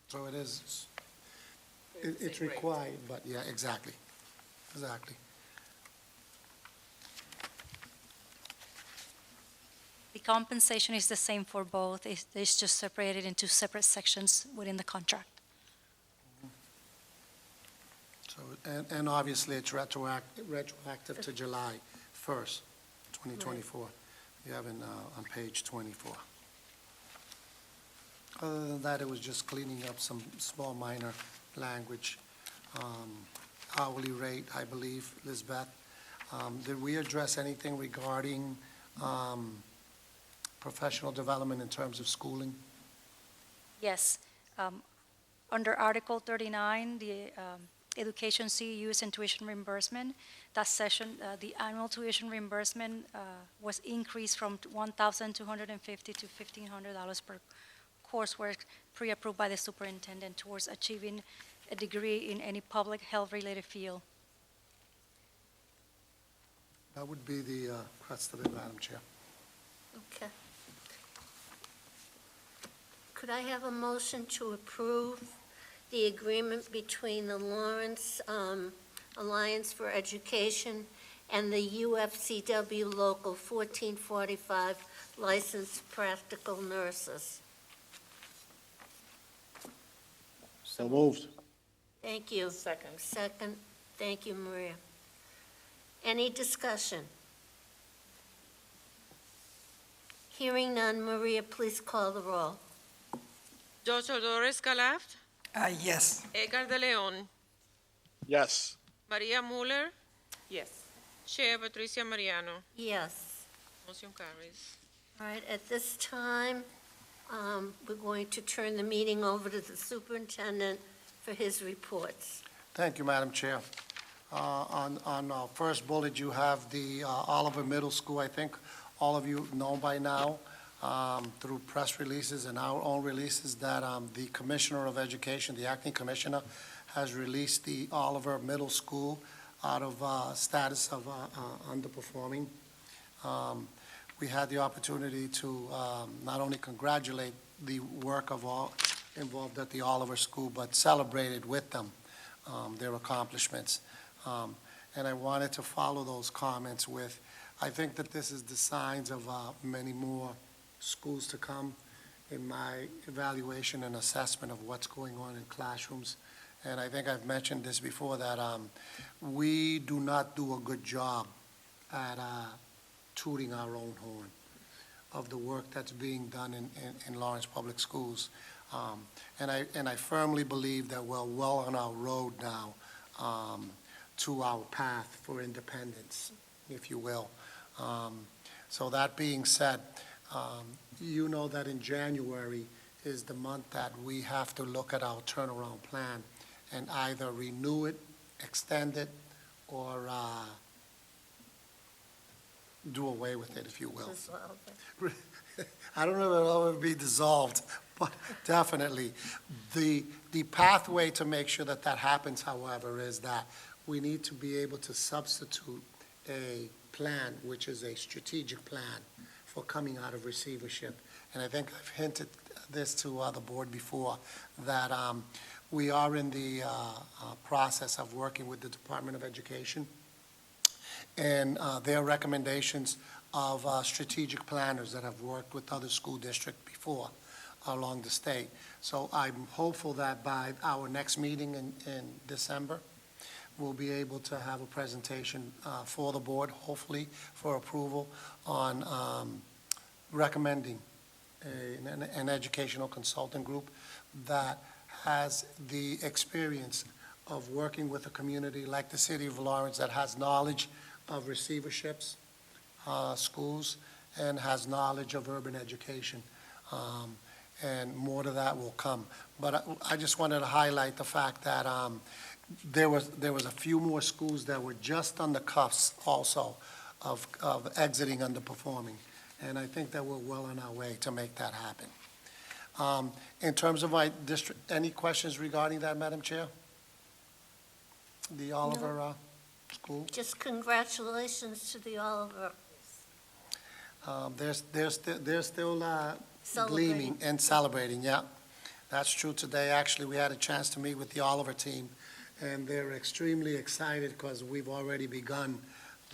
So it is, it's required, but yeah, exactly, exactly. The compensation is the same for both. It's just separated into separate sections within the contract. So, and obviously it's retroactive to July 1st, 2024. You have it on page 24. Other than that, it was just cleaning up some small minor language. Hourly rate, I believe, Lisbeth. Did we address anything regarding professional development in terms of schooling? Yes. Under Article 39, the Education CEUs and tuition reimbursement, that session, the annual tuition reimbursement was increased from $1,250 to $1,500 per coursework pre-approved by the superintendent towards achieving a degree in any public health-related field. That would be the crux of it, Madam Chair. Okay. Could I have a motion to approve the agreement between the Lawrence Alliance for Education and the UFCW Local 1445 licensed practical nurses? So moved. Thank you. Second. Second. Thank you, Maria. Any discussion? Hearing none, Maria, please call the roll. Joshua Torres Calaft, Yes. Edgar de Leon, Yes. Maria Muller, Yes. Chair Patricia Mariano. Yes. Motion carries. All right, at this time, we're going to turn the meeting over to the superintendent for his reports. Thank you, Madam Chair. On our first bullet, you have the Oliver Middle School. I think all of you know by now, through press releases and our own releases, that the Commissioner of Education, the acting commissioner, has released the Oliver Middle School out of status of underperforming. We had the opportunity to not only congratulate the work of all involved at the Oliver School, but celebrated with them their accomplishments. And I wanted to follow those comments with, I think that this is the signs of many more schools to come in my evaluation and assessment of what's going on in classrooms. And I think I've mentioned this before, that we do not do a good job at tooting our own horn of the work that's being done in Lawrence Public Schools. And I firmly believe that we're well on our road now to our path for independence, if you will. So that being said, you know that in January is the month that we have to look at our turnaround plan and either renew it, extend it, or do away with it, if you will. I don't know if it'll ever be dissolved, but definitely. The pathway to make sure that that happens, however, is that we need to be able to substitute a plan, which is a strategic plan for coming out of receivership. And I think I've hinted this to the board before, that we are in the process of working with the Department of Education and their recommendations of strategic planners that have worked with other school districts before along the state. So I'm hopeful that by our next meeting in December, we'll be able to have a presentation for the board, hopefully for approval, on recommending an educational consultant group that has the experience of working with a community like the city of Lawrence that has knowledge of receiverships, schools, and has knowledge of urban education. And more to that will come. But I just wanted to highlight the fact that there was a few more schools that were just on the cusp also of exiting underperforming. And I think that we're well on our way to make that happen. In terms of my district, any questions regarding that, Madam Chair? The Oliver School? Just congratulations to the Oliver. They're still Celebrating. gleaming and celebrating, yeah. That's true. Today, actually, we had a chance to meet with the Oliver team, and they're extremely excited because we've already begun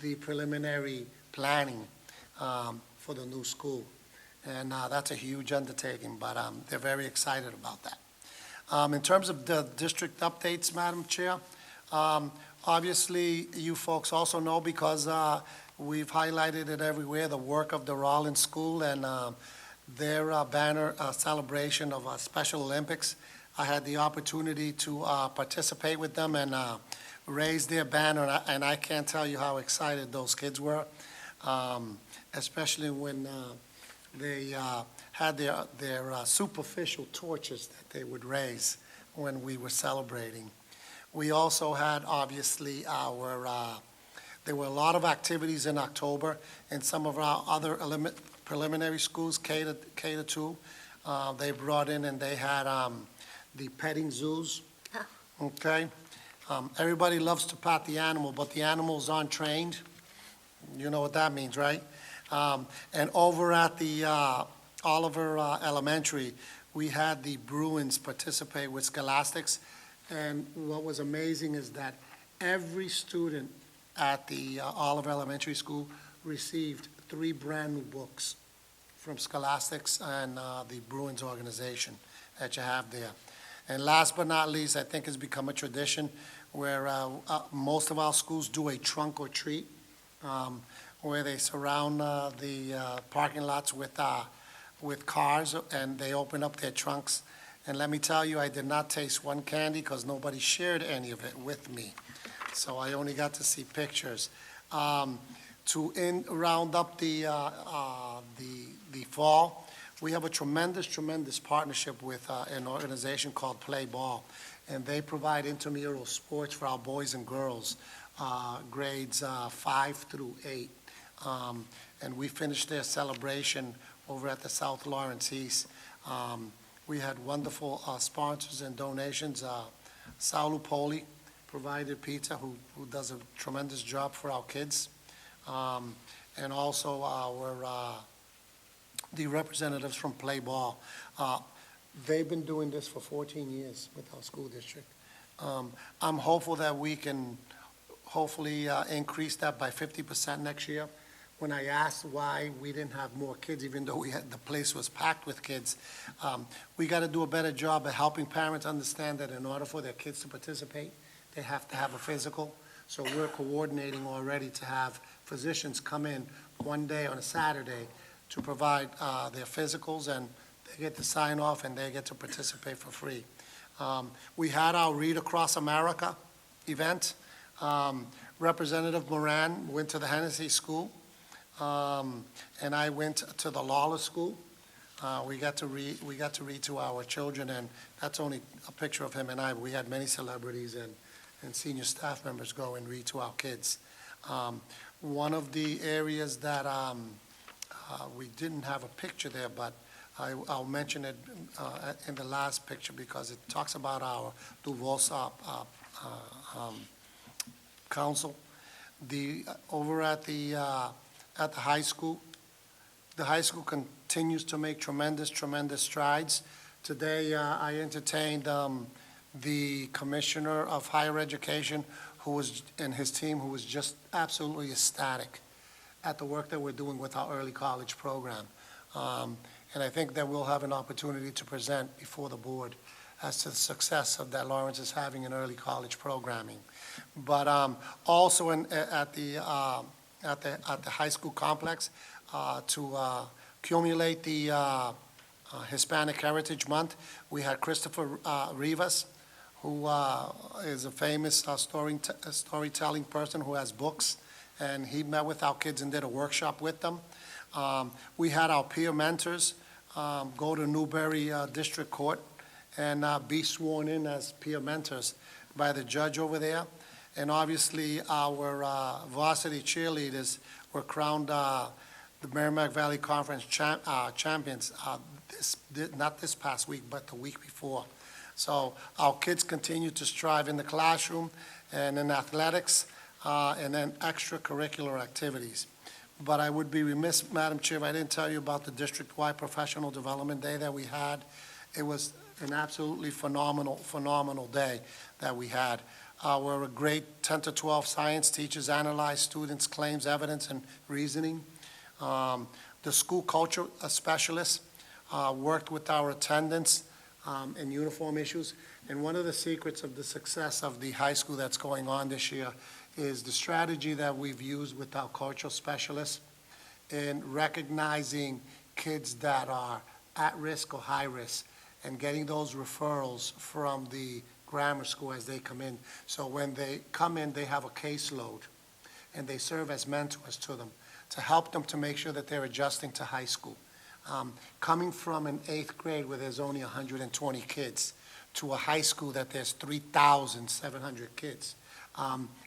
the preliminary planning for the new school. And that's a huge undertaking, but they're very excited about that. In terms of the district updates, Madam Chair, obviously, you folks also know, because we've highlighted it everywhere, the work of the Rollins School and their banner celebration of Special Olympics. I had the opportunity to participate with them and raise their banner, and I can't tell you how excited those kids were, especially when they had their superficial torches that they would raise when we were celebrating. We also had, obviously, there were a lot of activities in October in some of our other preliminary schools, K to 2. They brought in and they had the petting zoos, okay? Everybody loves to pat the animal, but the animals aren't trained. You know what that means, right? And over at the Oliver Elementary, we had the Bruins participate with Scholastics. And what was amazing is that every student at the Oliver Elementary School received 3 brand-new books from Scholastics and the Bruins organization that you have there. And last but not least, I think it's become a tradition where most of our schools do a trunk or treat, where they surround the parking lots with cars, and they open up their trunks. And let me tell you, I did not taste one candy because nobody shared any of it with me. So I only got to see pictures. To round up the fall, we have a tremendous partnership with an organization called Play Ball, and they provide intramural sports for our boys and girls, grades 5 through 8. And we finished their celebration over at the South Lawrence East. We had wonderful sponsors and donations. Saul Poli provided pizza, who does a tremendous job for our kids. And also the representatives from Play Ball. They've been doing this for 14 years with our school district. I'm hopeful that we can hopefully increase that by 50% next year. When I asked why we didn't have more kids, even though the place was packed with kids, we got to do a better job of helping parents understand that in order for their kids to participate, they have to have a physical. So we're coordinating already to have physicians come in one day on a Saturday to provide their physicals, and they get to sign off and they get to participate for free. We had our Read Across America event. Representative Moran went to the Hennessy School, and I went to the Lawler School. We got to read to our children, and that's only a picture of him and I. We had many celebrities and senior staff members go and read to our kids. One of the areas that we didn't have a picture there, but I'll mention it in the last picture because it talks about our Duvalsa council. Over at the high school, the high school continues to make tremendous strides. Today, I entertained the Commissioner of Higher Education, and his team, who was just absolutely ecstatic at the work that we're doing with our early college program. And I think that we'll have an opportunity to present before the board as to the success that Lawrence is having in early college programming. But also at the high school complex, to accumulate the Hispanic Heritage Month, we had Christopher Rivas, who is a famous storytelling person who has books, and he met with our kids and did a workshop with them. We had our peer mentors go to Newberry District Court and be sworn in as peer mentors by the judge over there. And obviously, our varsity cheerleaders were crowned the Merrimack Valley Conference champions, not this past week, but the week before. So our kids continue to strive in the classroom and in athletics and then extracurricular activities. But I would be remiss, Madam Chair, if I didn't tell you about the district-wide professional development day that we had. It was an absolutely phenomenal day that we had. Our grade 10 to 12 science teachers analyzed students' claims, evidence, and reasoning. The school culture specialists worked with our attendants and uniform issues. And one of the secrets of the success of the high school that's going on this year is the strategy that we've used with our cultural specialists in recognizing kids that are at risk or high risk and getting those referrals from the grammar school as they come in. So when they come in, they have a caseload, and they serve as mentors to them to help them to make sure that they're adjusting to high school. Coming from an 8th grade where there's only 120 kids to a high school that there's 3,700 kids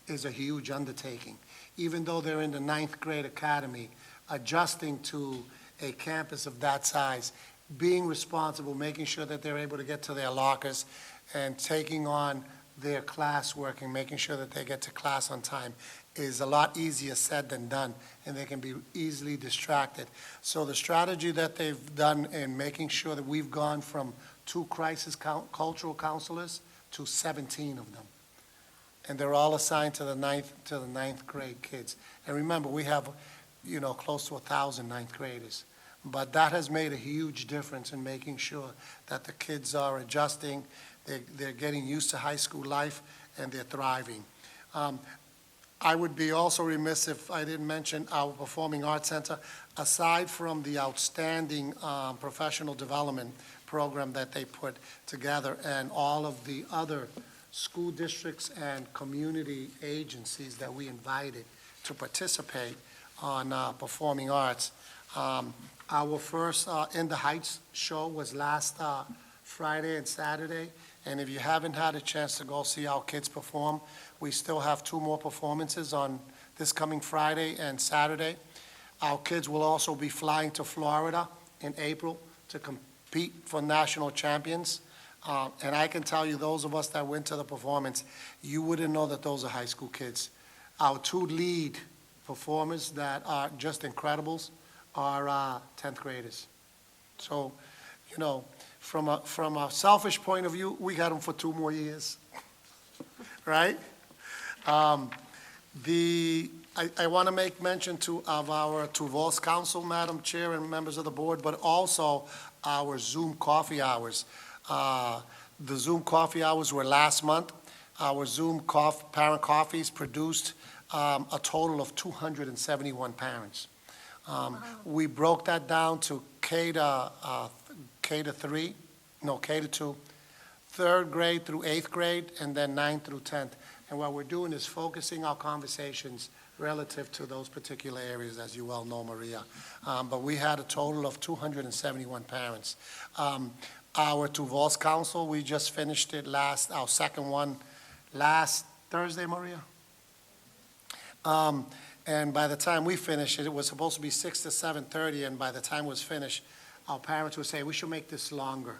is a huge undertaking. Even though they're in the 9th grade academy, adjusting to a campus of that size, being responsible, making sure that they're able to get to their lockers and taking on their classwork and making sure that they get to class on time is a lot easier said than done, and they can be easily distracted. So the strategy that they've done in making sure that we've gone from 2 crisis cultural counselors to 17 of them. And they're all assigned to the 9th grade kids. And remember, we have, close to 1,000 9th graders. But that has made a huge difference in making sure that the kids are adjusting, they're getting used to high school life, and they're thriving. I would be also remiss if I didn't mention our Performing Arts Center. Aside from the outstanding professional development program that they put together and all of the other school districts and community agencies that we invited to participate on performing arts, our first In the Heights show was last Friday and Saturday, and if you haven't had a chance to go see our kids perform, we still have 2 more performances on this coming Friday and Saturday. Our kids will also be flying to Florida in April to compete for national champions. And I can tell you, those of us that went to the performance, you wouldn't know that those are high school kids. Our 2 lead performers that are just incredibles are 10th graders. So, from a selfish point of view, we got them for 2 more years, right? I want to make mention of our Tuvols Council, Madam Chair and members of the board, but also our Zoom coffee hours. The Zoom coffee hours were last month. Our Zoom parent coffees produced a total of 271 parents. We broke that down to K to 2, 3rd grade through 8th grade, and then 9th through 10th. And what we're doing is focusing our conversations relative to those particular areas, as you well know, Maria. But we had a total of 271 parents. Our Tuvols Council, we just finished it our second one last Thursday, Maria? And by the time we finished it, it was supposed to be 6 to 7:30, and by the time it was finished, our parents would say, we should make this longer,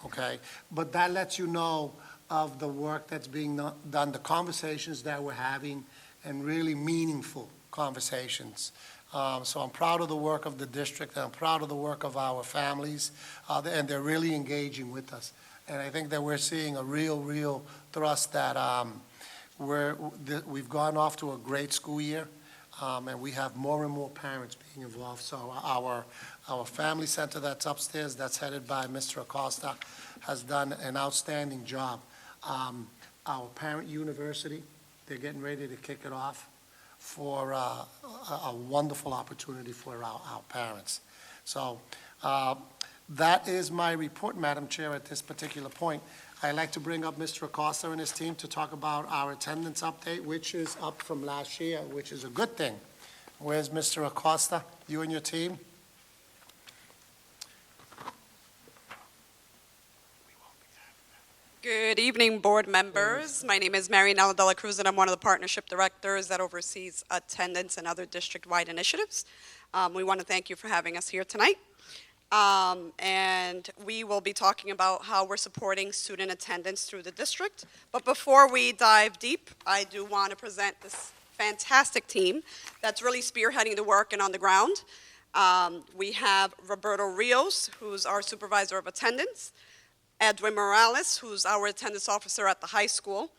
okay? But that lets you know of the work that's being done, the conversations that we're having, and really meaningful conversations. So I'm proud of the work of the district, and I'm proud of the work of our families, and they're really engaging with us. And I think that we're seeing a real thrust that we've gone off to a great school year, and we have more and more parents being involved. So our family center that's upstairs, that's headed by Mr. Acosta, has done an outstanding job. Our parent university, they're getting ready to kick it off for a wonderful opportunity for our parents. So that is my report, Madam Chair, at this particular point. I'd like to bring up Mr. Acosta and his team to talk about our attendance update, which is up from last year, which is a good thing. Where's Mr. Acosta, you and your team? Good evening, board members. My name is Marianela Dela Cruz, and I'm one of the partnership directors that oversees attendance and other district-wide initiatives. We want to thank you for having us here tonight. And we will be talking about how we're supporting student attendance through the district. But before we dive deep, I do want to present this fantastic team that's really spearheading the work and on the ground. We have Roberto Rios, who's our supervisor of attendance, Edwin Morales, who's our attendance officer at the high school,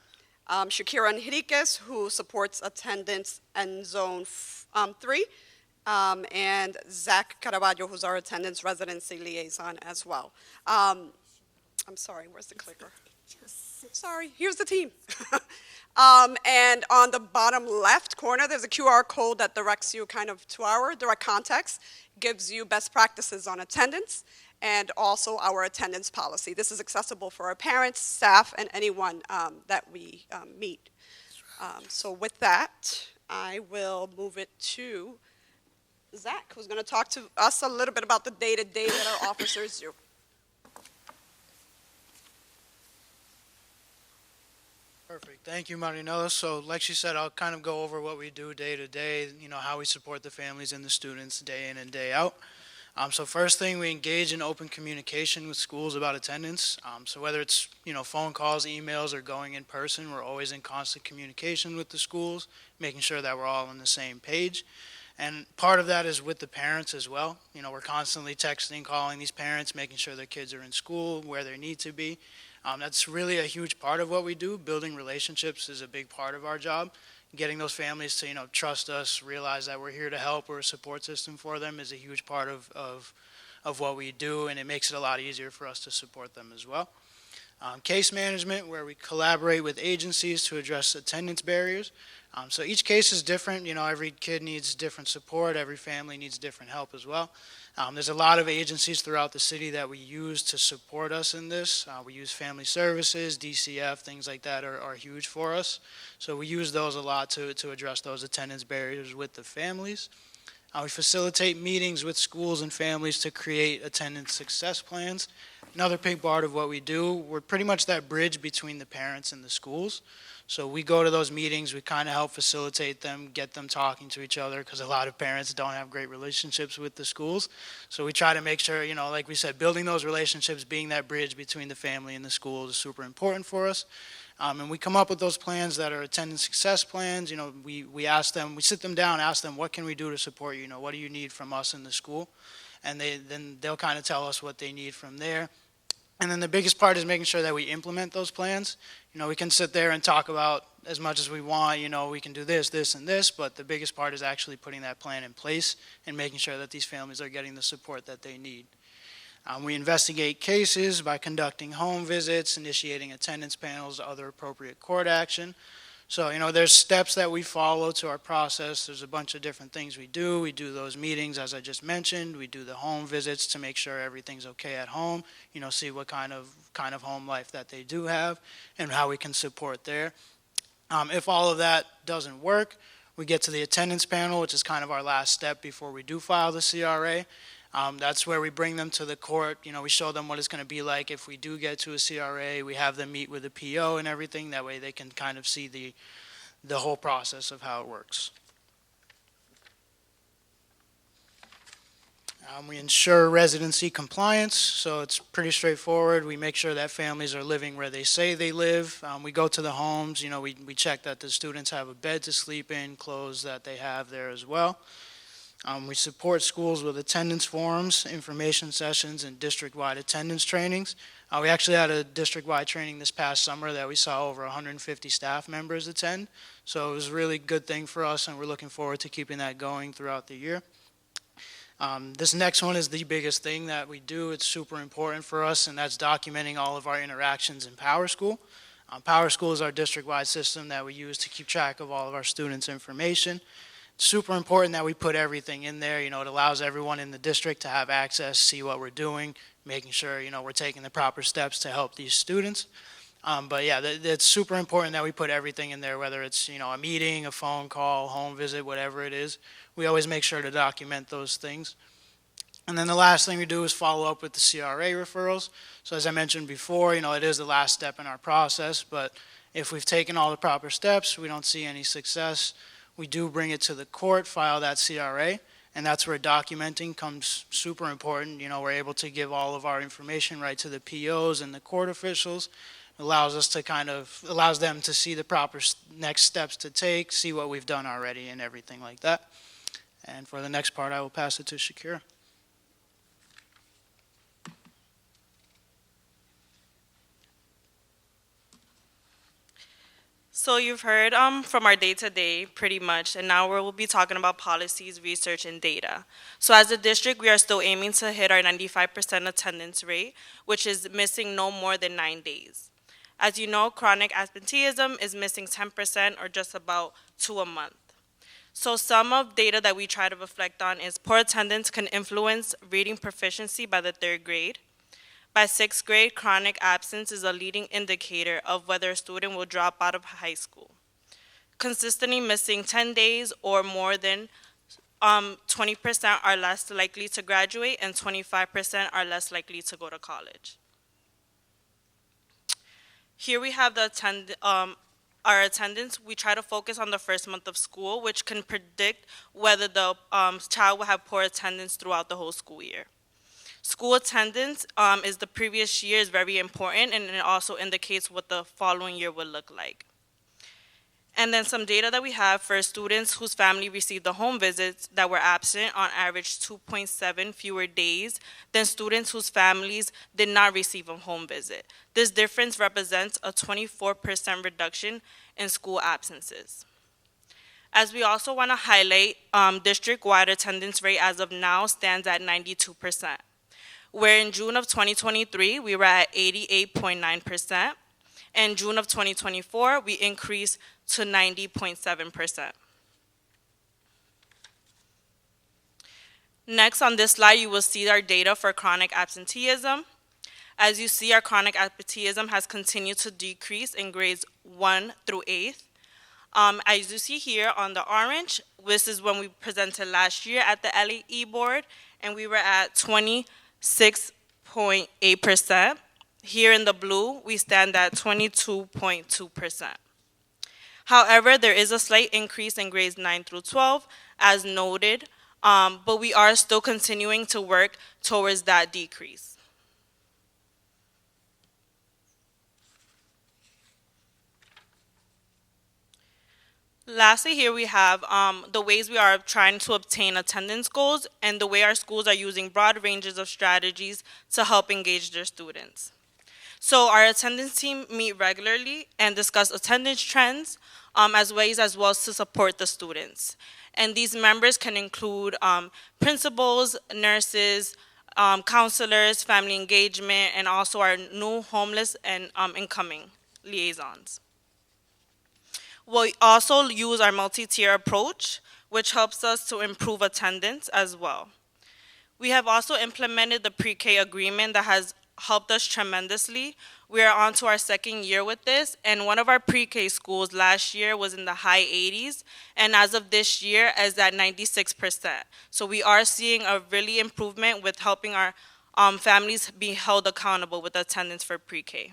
Shakira Enriquez, who supports attendance in Zone 3, and Zach Caraballo, who's our attendance residency liaison as well. I'm sorry, where's the clicker? Sorry, here's the team. And on the bottom left corner, there's a QR code that directs you kind of to our direct contacts, gives you best practices on attendance, and also our attendance policy. This is accessible for our parents, staff, and anyone that we meet. So with that, I will move it to Zach, who's going to talk to us a little bit about the day-to-day that our officers do. Perfect. Thank you, Marianela. So like she said, I'll kind of go over what we do day to day, how we support the families and the students day in and day out. So first thing, we engage in open communication with schools about attendance. So whether it's, phone calls, emails, or going in person, we're always in constant communication with the schools, making sure that we're all on the same page. And part of that is with the parents as well. We're constantly texting, calling these parents, making sure their kids are in school, where they need to be. That's really a huge part of what we do. Building relationships is a big part of our job. Getting those families to, trust us, realize that we're here to help, we're a support system for them is a huge part of what we do, and it makes it a lot easier for us to support them as well. Case management, where we collaborate with agencies to address attendance barriers. So each case is different. Every kid needs different support. Every family needs different help as well. There's a lot of agencies throughout the city that we use to support us in this. We use family services, DCF, things like that are huge for us. So we use those a lot to address those attendance barriers with the families. We facilitate meetings with schools and families to create attendance success plans. Another big part of what we do, we're pretty much that bridge between the parents and the schools. So we go to those meetings, we kind of help facilitate them, get them talking to each other, because a lot of parents don't have great relationships with the schools. So we try to make sure, like we said, building those relationships, being that bridge between the family and the schools is super important for us. And we come up with those plans that are attendance success plans. We ask them, we sit them down, ask them, what can we do to support you? What do you need from us in the school? And then they'll kind of tell us what they need from there. And then the biggest part is making sure that we implement those plans. We can sit there and talk about as much as we want, we can do this, this, and this, but the biggest part is actually putting that plan in place and making sure that these families are getting the support that they need. We investigate cases by conducting home visits, initiating attendance panels, other appropriate court action. So, there's steps that we follow to our process. There's a bunch of different things we do. We do those meetings, as I just mentioned. We do the home visits to make sure everything's okay at home, see what kind of home life that they do have and how we can support there. If all of that doesn't work, we get to the attendance panel, which is kind of our last step before we do file the CRA. That's where we bring them to the court. We show them what it's going to be like if we do get to a CRA. We have them meet with the PO and everything. That way they can kind of see the whole process of how it works. We ensure residency compliance, so it's pretty straightforward. We make sure that families are living where they say they live. We go to the homes, we check that the students have a bed to sleep in, clothes that they have there as well. We support schools with attendance forums, information sessions, and district-wide attendance trainings. We actually had a district-wide training this past summer that we saw over 150 staff members attend. So it was a really good thing for us, and we're looking forward to keeping that going throughout the year. This next one is the biggest thing that we do. It's super important for us, and that's documenting all of our interactions in Power School. Power School is our district-wide system that we use to keep track of all of our students' information. It's super important that we put everything in there. It allows everyone in the district to have access, see what we're doing, making sure, we're taking the proper steps to help these students. But yeah, it's super important that we put everything in there, whether it's, a meeting, a phone call, home visit, whatever it is. We always make sure to document those things. And then the last thing we do is follow up with the CRA referrals. So as I mentioned before, it is the last step in our process, but if we've taken all the proper steps, we don't see any success, we do bring it to the court, file that CRA, and that's where documenting comes super important. We're able to give all of our information right to the POs and the court officials. It allows us to allows them to see the proper next steps to take, see what we've done already and everything like that. And for the next part, I will pass it to Shakira. So you've heard from our day-to-day pretty much, and now we'll be talking about policies, research, and data. So as a district, we are still aiming to hit our 95% attendance rate, which is missing no more than 9 days. As you know, chronic absenteeism is missing 10% or just about 2 a month. So some of data that we try to reflect on is poor attendance can influence reading proficiency by the 3rd grade. By 6th grade, chronic absence is a leading indicator of whether a student will drop out of high school. Consistently missing 10 days or more than 20% are less likely to graduate, and 25% are less likely to go to college. Here we have our attendance. We try to focus on the first month of school, which can predict whether the child will have poor attendance throughout the whole school year. School attendance is the previous year is very important, and it also indicates what the following year will look like. And then some data that we have for students whose family received the home visits that were absent, on average 2.7 fewer days than students whose families did not receive a home visit. This difference represents a 24% reduction in school absences. As we also want to highlight, district-wide attendance rate as of now stands at 92%. Where in June of 2023, we were at 88.9%. In June of 2024, we increased to 90.7%. Next on this slide, you will see our data for chronic absenteeism. As you see, our chronic absenteeism has continued to decrease in grades 1 through 8th. As you see here on the orange, this is when we presented last year at the LAE board, and we were at 26.8%. Here in the blue, we stand at 22.2%. However, there is a slight increase in grades 9 through 12, as noted, but we are still continuing to work towards that decrease. Lastly, here we have the ways we are trying to obtain attendance goals and the way our schools are using broad ranges of strategies to help engage their students. So our attendance team meet regularly and discuss attendance trends as ways as well as to support the students. And these members can include principals, nurses, counselors, family engagement, and also our new homeless and incoming liaisons. We also use our multi-tier approach, which helps us to improve attendance as well. We have also implemented the pre-K agreement that has helped us tremendously. We are on to our 2nd year with this, and one of our pre-K schools last year was in the high 80s, and as of this year is at 96%. So we are seeing a really improvement with helping our families be held accountable with attendance for pre-K.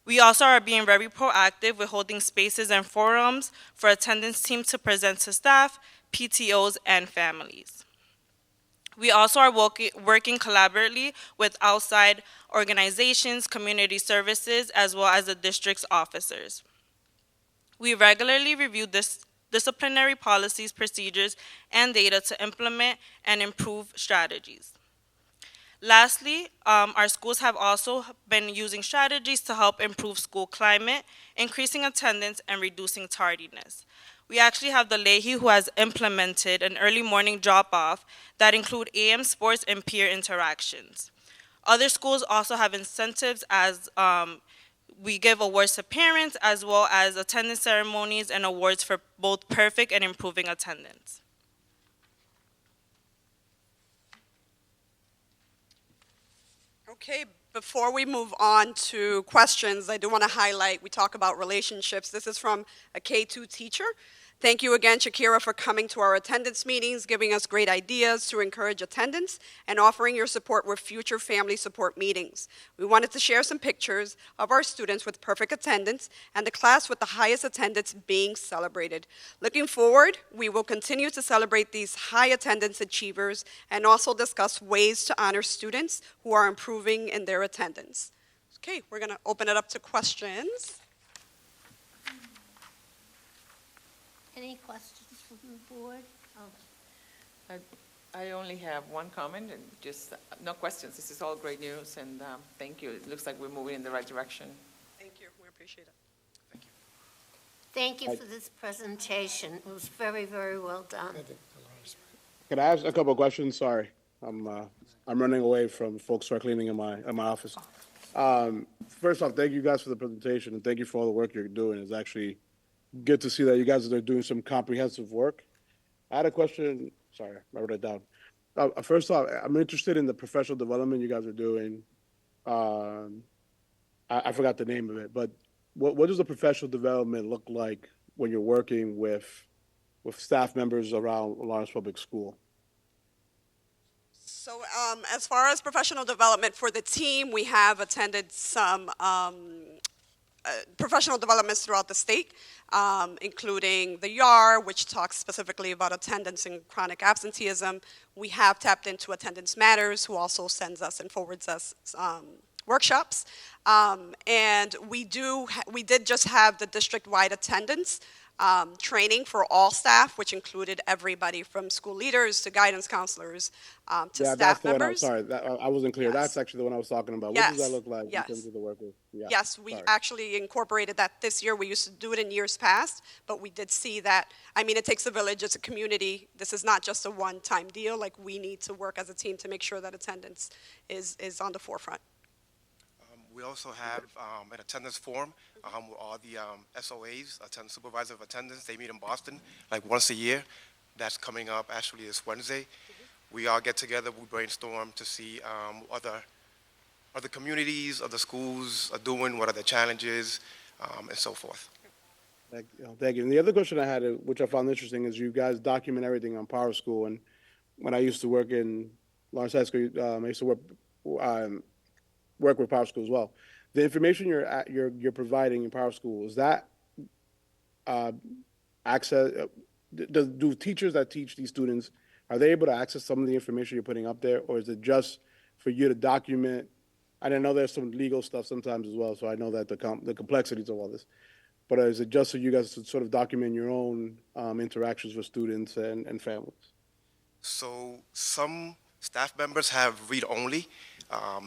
We also are being very proactive with holding spaces and forums for attendance team to present to staff, PTOs, and families. We also are working collaboratively with outside organizations, community services, as well as the district's officers. We regularly review disciplinary policies, procedures, and data to implement and improve strategies. Lastly, our schools have also been using strategies to help improve school climate, increasing attendance, and reducing tardiness. We actually have the LAE who has implemented an early morning drop-off that include AM sports and peer interactions. Other schools also have incentives as we give awards to parents as well as attendance ceremonies and awards for both perfect and improving attendance. Okay, before we move on to questions, I do want to highlight, we talk about relationships. This is from a K-2 teacher. Thank you again, Shakira, for coming to our attendance meetings, giving us great ideas to encourage attendance, and offering your support with future family support meetings. We wanted to share some pictures of our students with perfect attendance and the class with the highest attendance being celebrated. Looking forward, we will continue to celebrate these high attendance achievers and also discuss ways to honor students who are improving in their attendance. Okay, we're going to open it up to questions. Any questions from the board? Oh, I only have one comment, and just, no questions. This is all great news, and thank you. It looks like we're moving in the right direction. Thank you, we appreciate it. thank you for this presentation. It was very, very well done. Can I ask a couple of questions? Sorry, I'm running away from folks who are cleaning in my office. First off, thank you guys for the presentation, and thank you for all the work you're doing. It's actually good to see that you guys are doing some comprehensive work. I had a question. Sorry, I wrote it down. First off, I'm interested in the professional development you guys are doing. I forgot the name of it, but what does the professional development look like when you're working with staff members around Lawrence Public School? So as far as professional development for the team, we have attended some professional developments throughout the state, including the YAR, which talks specifically about attendance and chronic absenteeism. We have tapped into Attendance Matters, who also sends us and forwards us workshops. And we did just have the district-wide attendance training for all staff, which included everybody from school leaders to guidance counselors to staff members. Sorry, I wasn't clear. Yes. That's actually the one I was talking about. Yes. What does that look like in Yes. terms of the work with? Yeah. Yes, we actually incorporated that this year. We used to do it in years past, but we did see that, I mean, it takes a village, it's a community. This is not just a one-time deal. Like, we need to work as a team to make sure that attendance is on the forefront. We also have an attendance forum with all the SOAs, attendance supervisor of attendance. They meet in Boston like once a year. That's coming up actually this Wednesday. We all get together, we brainstorm to see other communities, other schools are doing, what are the challenges, and so forth. Thank you. And the other question I had, which I found interesting, is you guys document everything on Power School. And when I used to work in Lawrence High School, I used to work with Power School as well. The information you're providing in Power School, is that access? Do teachers that teach these students, are they able to access some of the information you're putting up there, or is it just for you to document? I know there's some legal stuff sometimes as well, so I know that the complexities of all this. But is it just so you guys to sort of document your own interactions with students and families? So some staff members have read-only.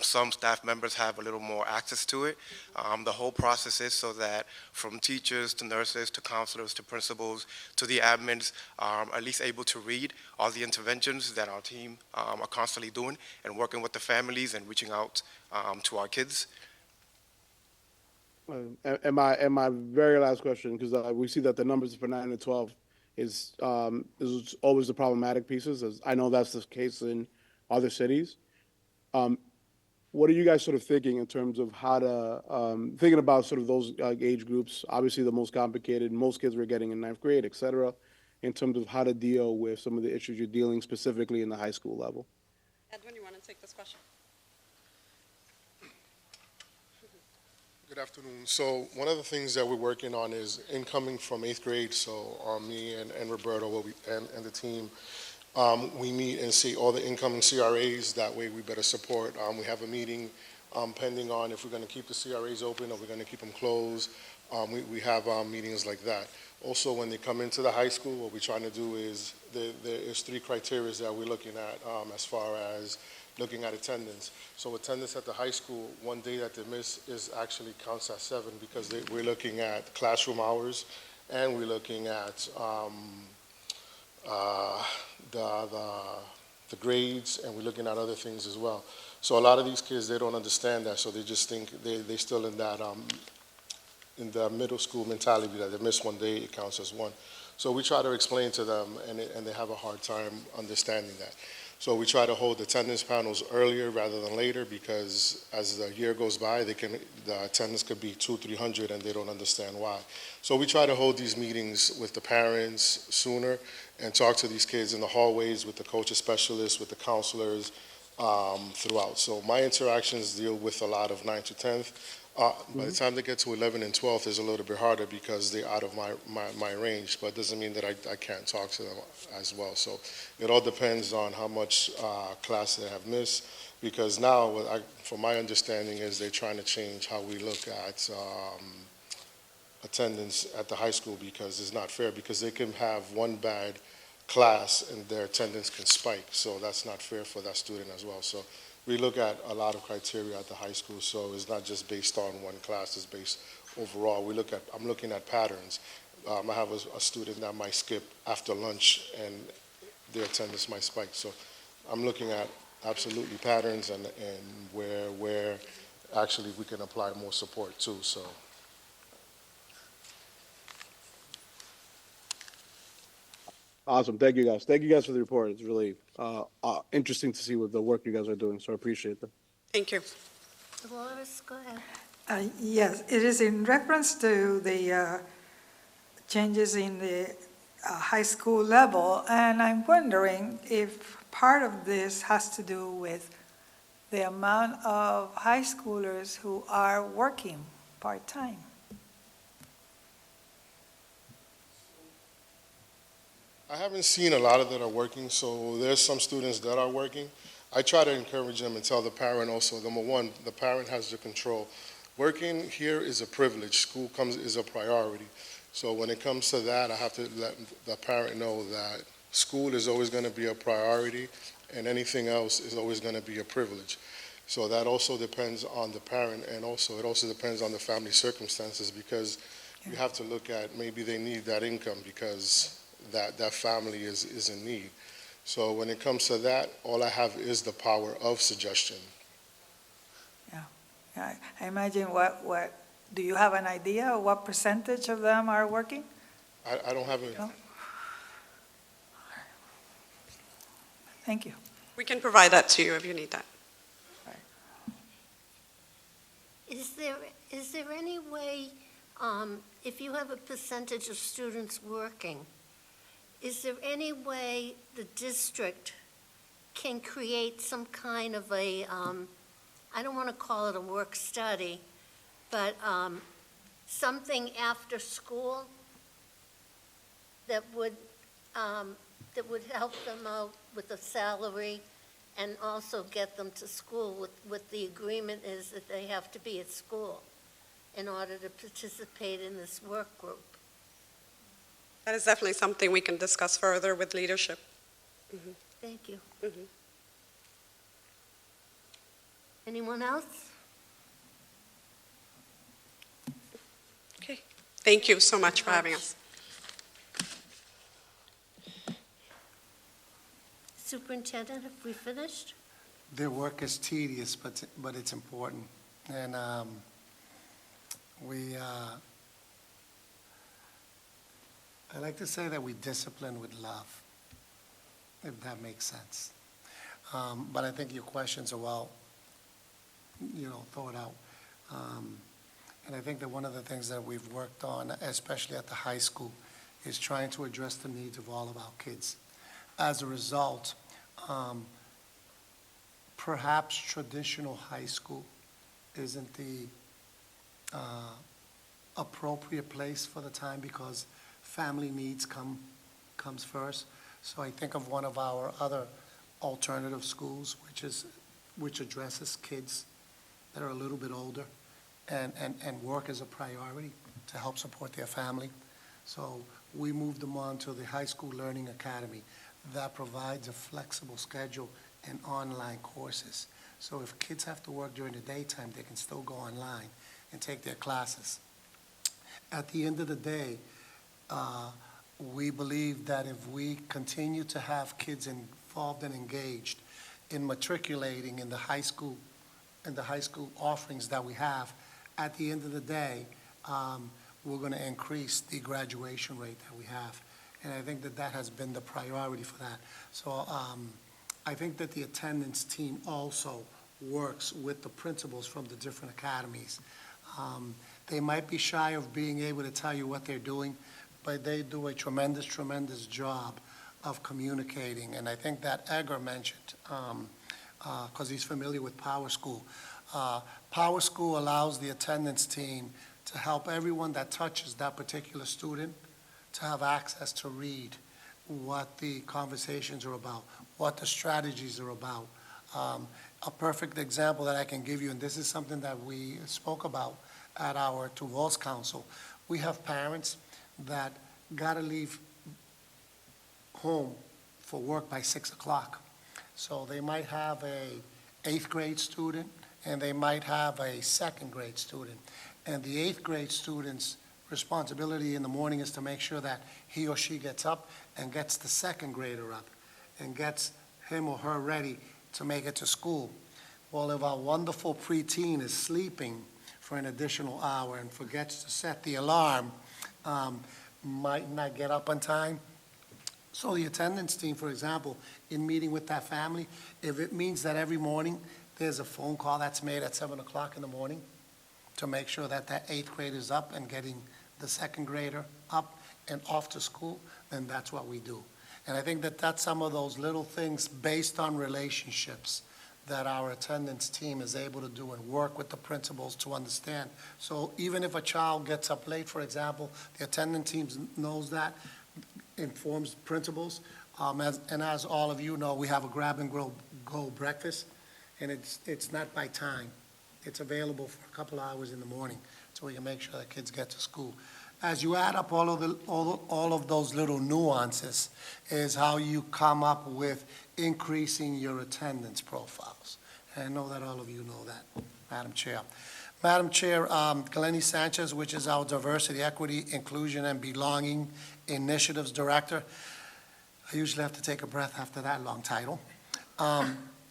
Some staff members have a little more access to it. The whole process is so that from teachers to nurses to counselors to principals to the admins are at least able to read all the interventions that our team are constantly doing and working with the families and reaching out to our kids. And my very last question, because we see that the numbers for 9 and 12 is always the problematic pieces. As I know that's the case in other cities. What are you guys sort of thinking in terms of how to, thinking about sort of those age groups, obviously the most complicated, most kids were getting in 9th grade, et cetera, in terms of how to deal with some of the issues you're dealing specifically in the high school level? Edwin, you want to take this question? Good afternoon. So one of the things that we're working on is incoming from 8th grade. So me and Roberto and the team We meet and see all the incoming CRAs. That way we better support. We have a meeting pending on if we're going to keep the CRAs open or we're going to keep them closed. We have meetings like that. Also, when they come into the high school, what we're trying to do is there is 3 criteria that we're looking at as far as looking at attendance. So attendance at the high school, one day that they miss is actually counts as 7 because we're looking at classroom hours and we're looking at the grades, and we're looking at other things as well. So a lot of these kids, they don't understand that, so they just think they still in that in the middle school mentality that they miss one day, it counts as 1. So we try to explain to them, and they have a hard time understanding that. So we try to hold attendance panels earlier rather than later because as the year goes by, the attendance could be 200-300 and they don't understand why. So we try to hold these meetings with the parents sooner and talk to these kids in the hallways with the coaches specialists, with the counselors throughout. So my interactions deal with a lot of 9th to 10th. By the time they get to 11th and 12th, it's a little bit harder because they're out of my range, but it doesn't mean that I can't talk to them as well. So it all depends on how much class they have missed, because now, from my understanding, is they're trying to change how we look at attendance at the high school because it's not fair, because they can have one bad class and their attendance can spike. So that's not fair for that student as well. So we look at a lot of criteria at the high school, so it's not just based on one class, it's based overall. I'm looking at patterns. I have a student that might skip after lunch and their attendance might spike. So I'm looking at absolutely patterns and where actually we can apply more support too, so. Awesome. Thank you guys. Thank you guys for the report. It's really interesting to see what the work you guys are doing, so I appreciate that. Thank you. Dolores, go ahead. Yes, it is in reference to the changes in the high school level, and I'm wondering if part of this has to do with the amount of high schoolers who are working part-time. I haven't seen a lot of that are working, so there's some students that are working. I try to encourage them and tell the parent also, number one, the parent has the control. Working here is a privilege. School is a priority. So when it comes to that, I have to let the parent know that school is always going to be a priority and anything else is always going to be a privilege. So that also depends on the parent, and also it also depends on the family circumstances, because you have to look at maybe they need that income because that family is in need. So when it comes to that, all I have is the power of suggestion. Yeah, I imagine what, do you have an idea of what percentage of them are working? I don't have it. No? Thank you. We can provide that to you if you need that. Is there any way, if you have a percentage of students working, is there any way the district can create some kind of a, I don't want to call it a work study, but something after school that would help them out with a salary and also get them to school with the agreement is that they have to be at school in order to participate in this work group? That is definitely something we can discuss further with leadership. Mm-hmm. Thank you. Mm-hmm. Anyone else? Okay. Thank you so much for having us. Superintendent, have we finished? Their work is tedious, but it's important. And I like to say that we discipline with love, if that makes sense. But I think your questions are well, thought out. And I think that one of the things that we've worked on, especially at the high school, is trying to address the needs of all of our kids. As a result, perhaps traditional high school isn't the appropriate place for the time because family needs comes first. So I think of one of our other alternative schools, which addresses kids that are a little bit older and work as a priority to help support their family. So we moved them on to the High School Learning Academy that provides a flexible schedule and online courses. So if kids have to work during the daytime, they can still go online and take their classes. At the end of the day, we believe that if we continue to have kids involved and engaged in matriculating in the high school offerings that we have, at the end of the day, we're going to increase the graduation rate that we have. And I think that that has been the priority for that. So I think that the attendance team also works with the principals from the different academies. They might be shy of being able to tell you what they're doing, but they do a tremendous, tremendous job of communicating. And I think that Edgar mentioned, because he's familiar with Power School. Power School allows the attendance team to help everyone that touches that particular student to have access to read what the conversations are about, what the strategies are about. A perfect example that I can give you, and this is something that we spoke about at our Tuval's Council, we have parents that got to leave home for work by 6 o'clock. So they might have a 8th grade student and they might have a 2nd grade student. And the 8th grade student's responsibility in the morning is to make sure that he or she gets up and gets the 2nd grader up and gets him or her ready to make it to school. Well, if our wonderful preteen is sleeping for an additional hour and forgets to set the alarm, might not get up on time. So the attendance team, for example, in meeting with that family, if it means that every morning there's a phone call that's made at 7 o'clock in the morning to make sure that that 8th grader is up and getting the 2nd grader up and off to school, then that's what we do. And I think that that's some of those little things based on relationships that our attendance team is able to do and work with the principals to understand. So even if a child gets up late, for example, the attendance team knows that, informs principals. And as all of you know, we have a grab-and-go breakfast, and it's not by time. It's available for a couple hours in the morning, so we can make sure that kids get to school. As you add up all of those little nuances is how you come up with increasing your attendance profiles. And I know that all of you know that, Madam Chair. Madam Chair, Glenny Sanchez, which is our Diversity, Equity, Inclusion, and Belonging Initiatives Director. I usually have to take a breath after that long title.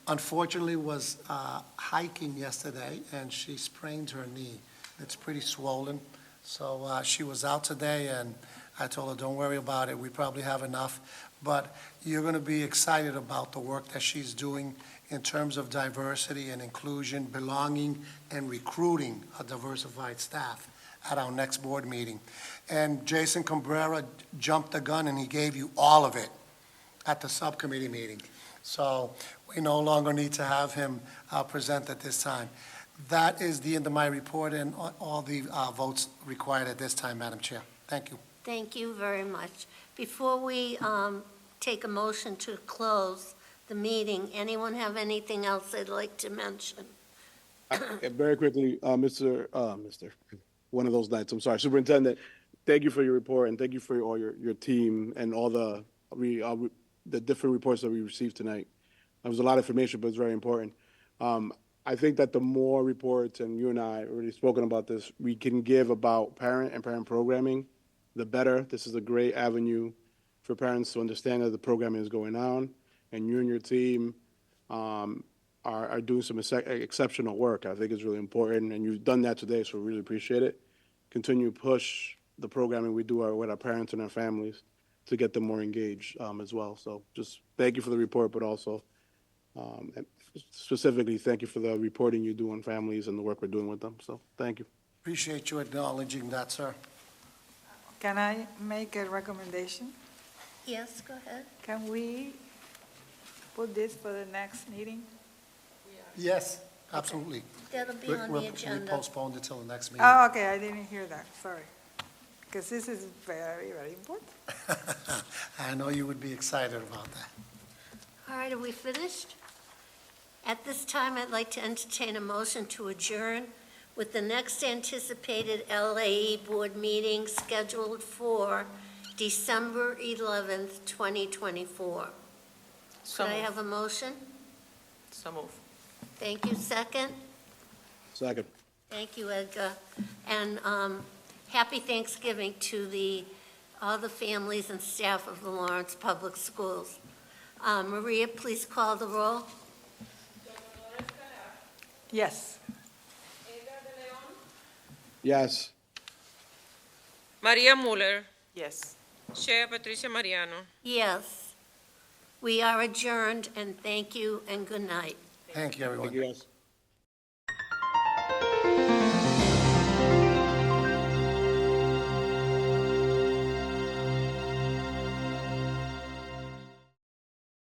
Unfortunately was hiking yesterday, and she sprained her knee. It's pretty swollen. So she was out today, and I told her, don't worry about it. We probably have enough. But you're going to be excited about the work that she's doing in terms of diversity and inclusion, belonging, and recruiting a diversified staff at our next board meeting. And Jason Cabrera jumped the gun, and he gave you all of it at the subcommittee meeting. So we no longer need to have him present at this time. That is the end of my report and all the votes required at this time, Madam Chair. Thank you. Thank you very much. Before we take a motion to close the meeting, anyone have anything else they'd like to mention? Very quickly, one of those nights, I'm sorry, Superintendent, thank you for your report and thank you for all your team and all the different reports that we received tonight. There was a lot of information, but it's very important. I think that the more reports, and you and I already spoken about this, we can give about parent and parent programming, the better. This is a great avenue for parents to understand that the programming is going on, and you and your team are doing some exceptional work. I think it's really important, and you've done that today, so we really appreciate it. Continue to push the programming we do with our parents and our families to get them more engaged as well. So just thank you for the report, but also and specifically thank you for the reporting you do on families and the work we're doing with them. So thank you. Appreciate you acknowledging that, sir. Can I make a recommendation? Yes, go ahead. Can we put this for the next meeting? Yes, absolutely. That'll be on the agenda. We postponed it till the next meeting. Oh, okay, I didn't hear that, sorry. because this is very, very important. I know you would be excited about that. All right, are we finished? At this time, I'd like to entertain a motion to adjourn with the next anticipated LAE board meeting scheduled for December 11th, 2024. So Could I moved. have a motion? So move. Thank you. Second? Second. Thank you, Edgar. And happy Thanksgiving to all the families and staff of the Lawrence Public Schools. Maria, please call the roll. Yes. Yes. Maria Muller, Yes. Chair Patricia Mariano. Yes. We are adjourned, and thank you and good night. Thank you, everyone. Thank you, guys.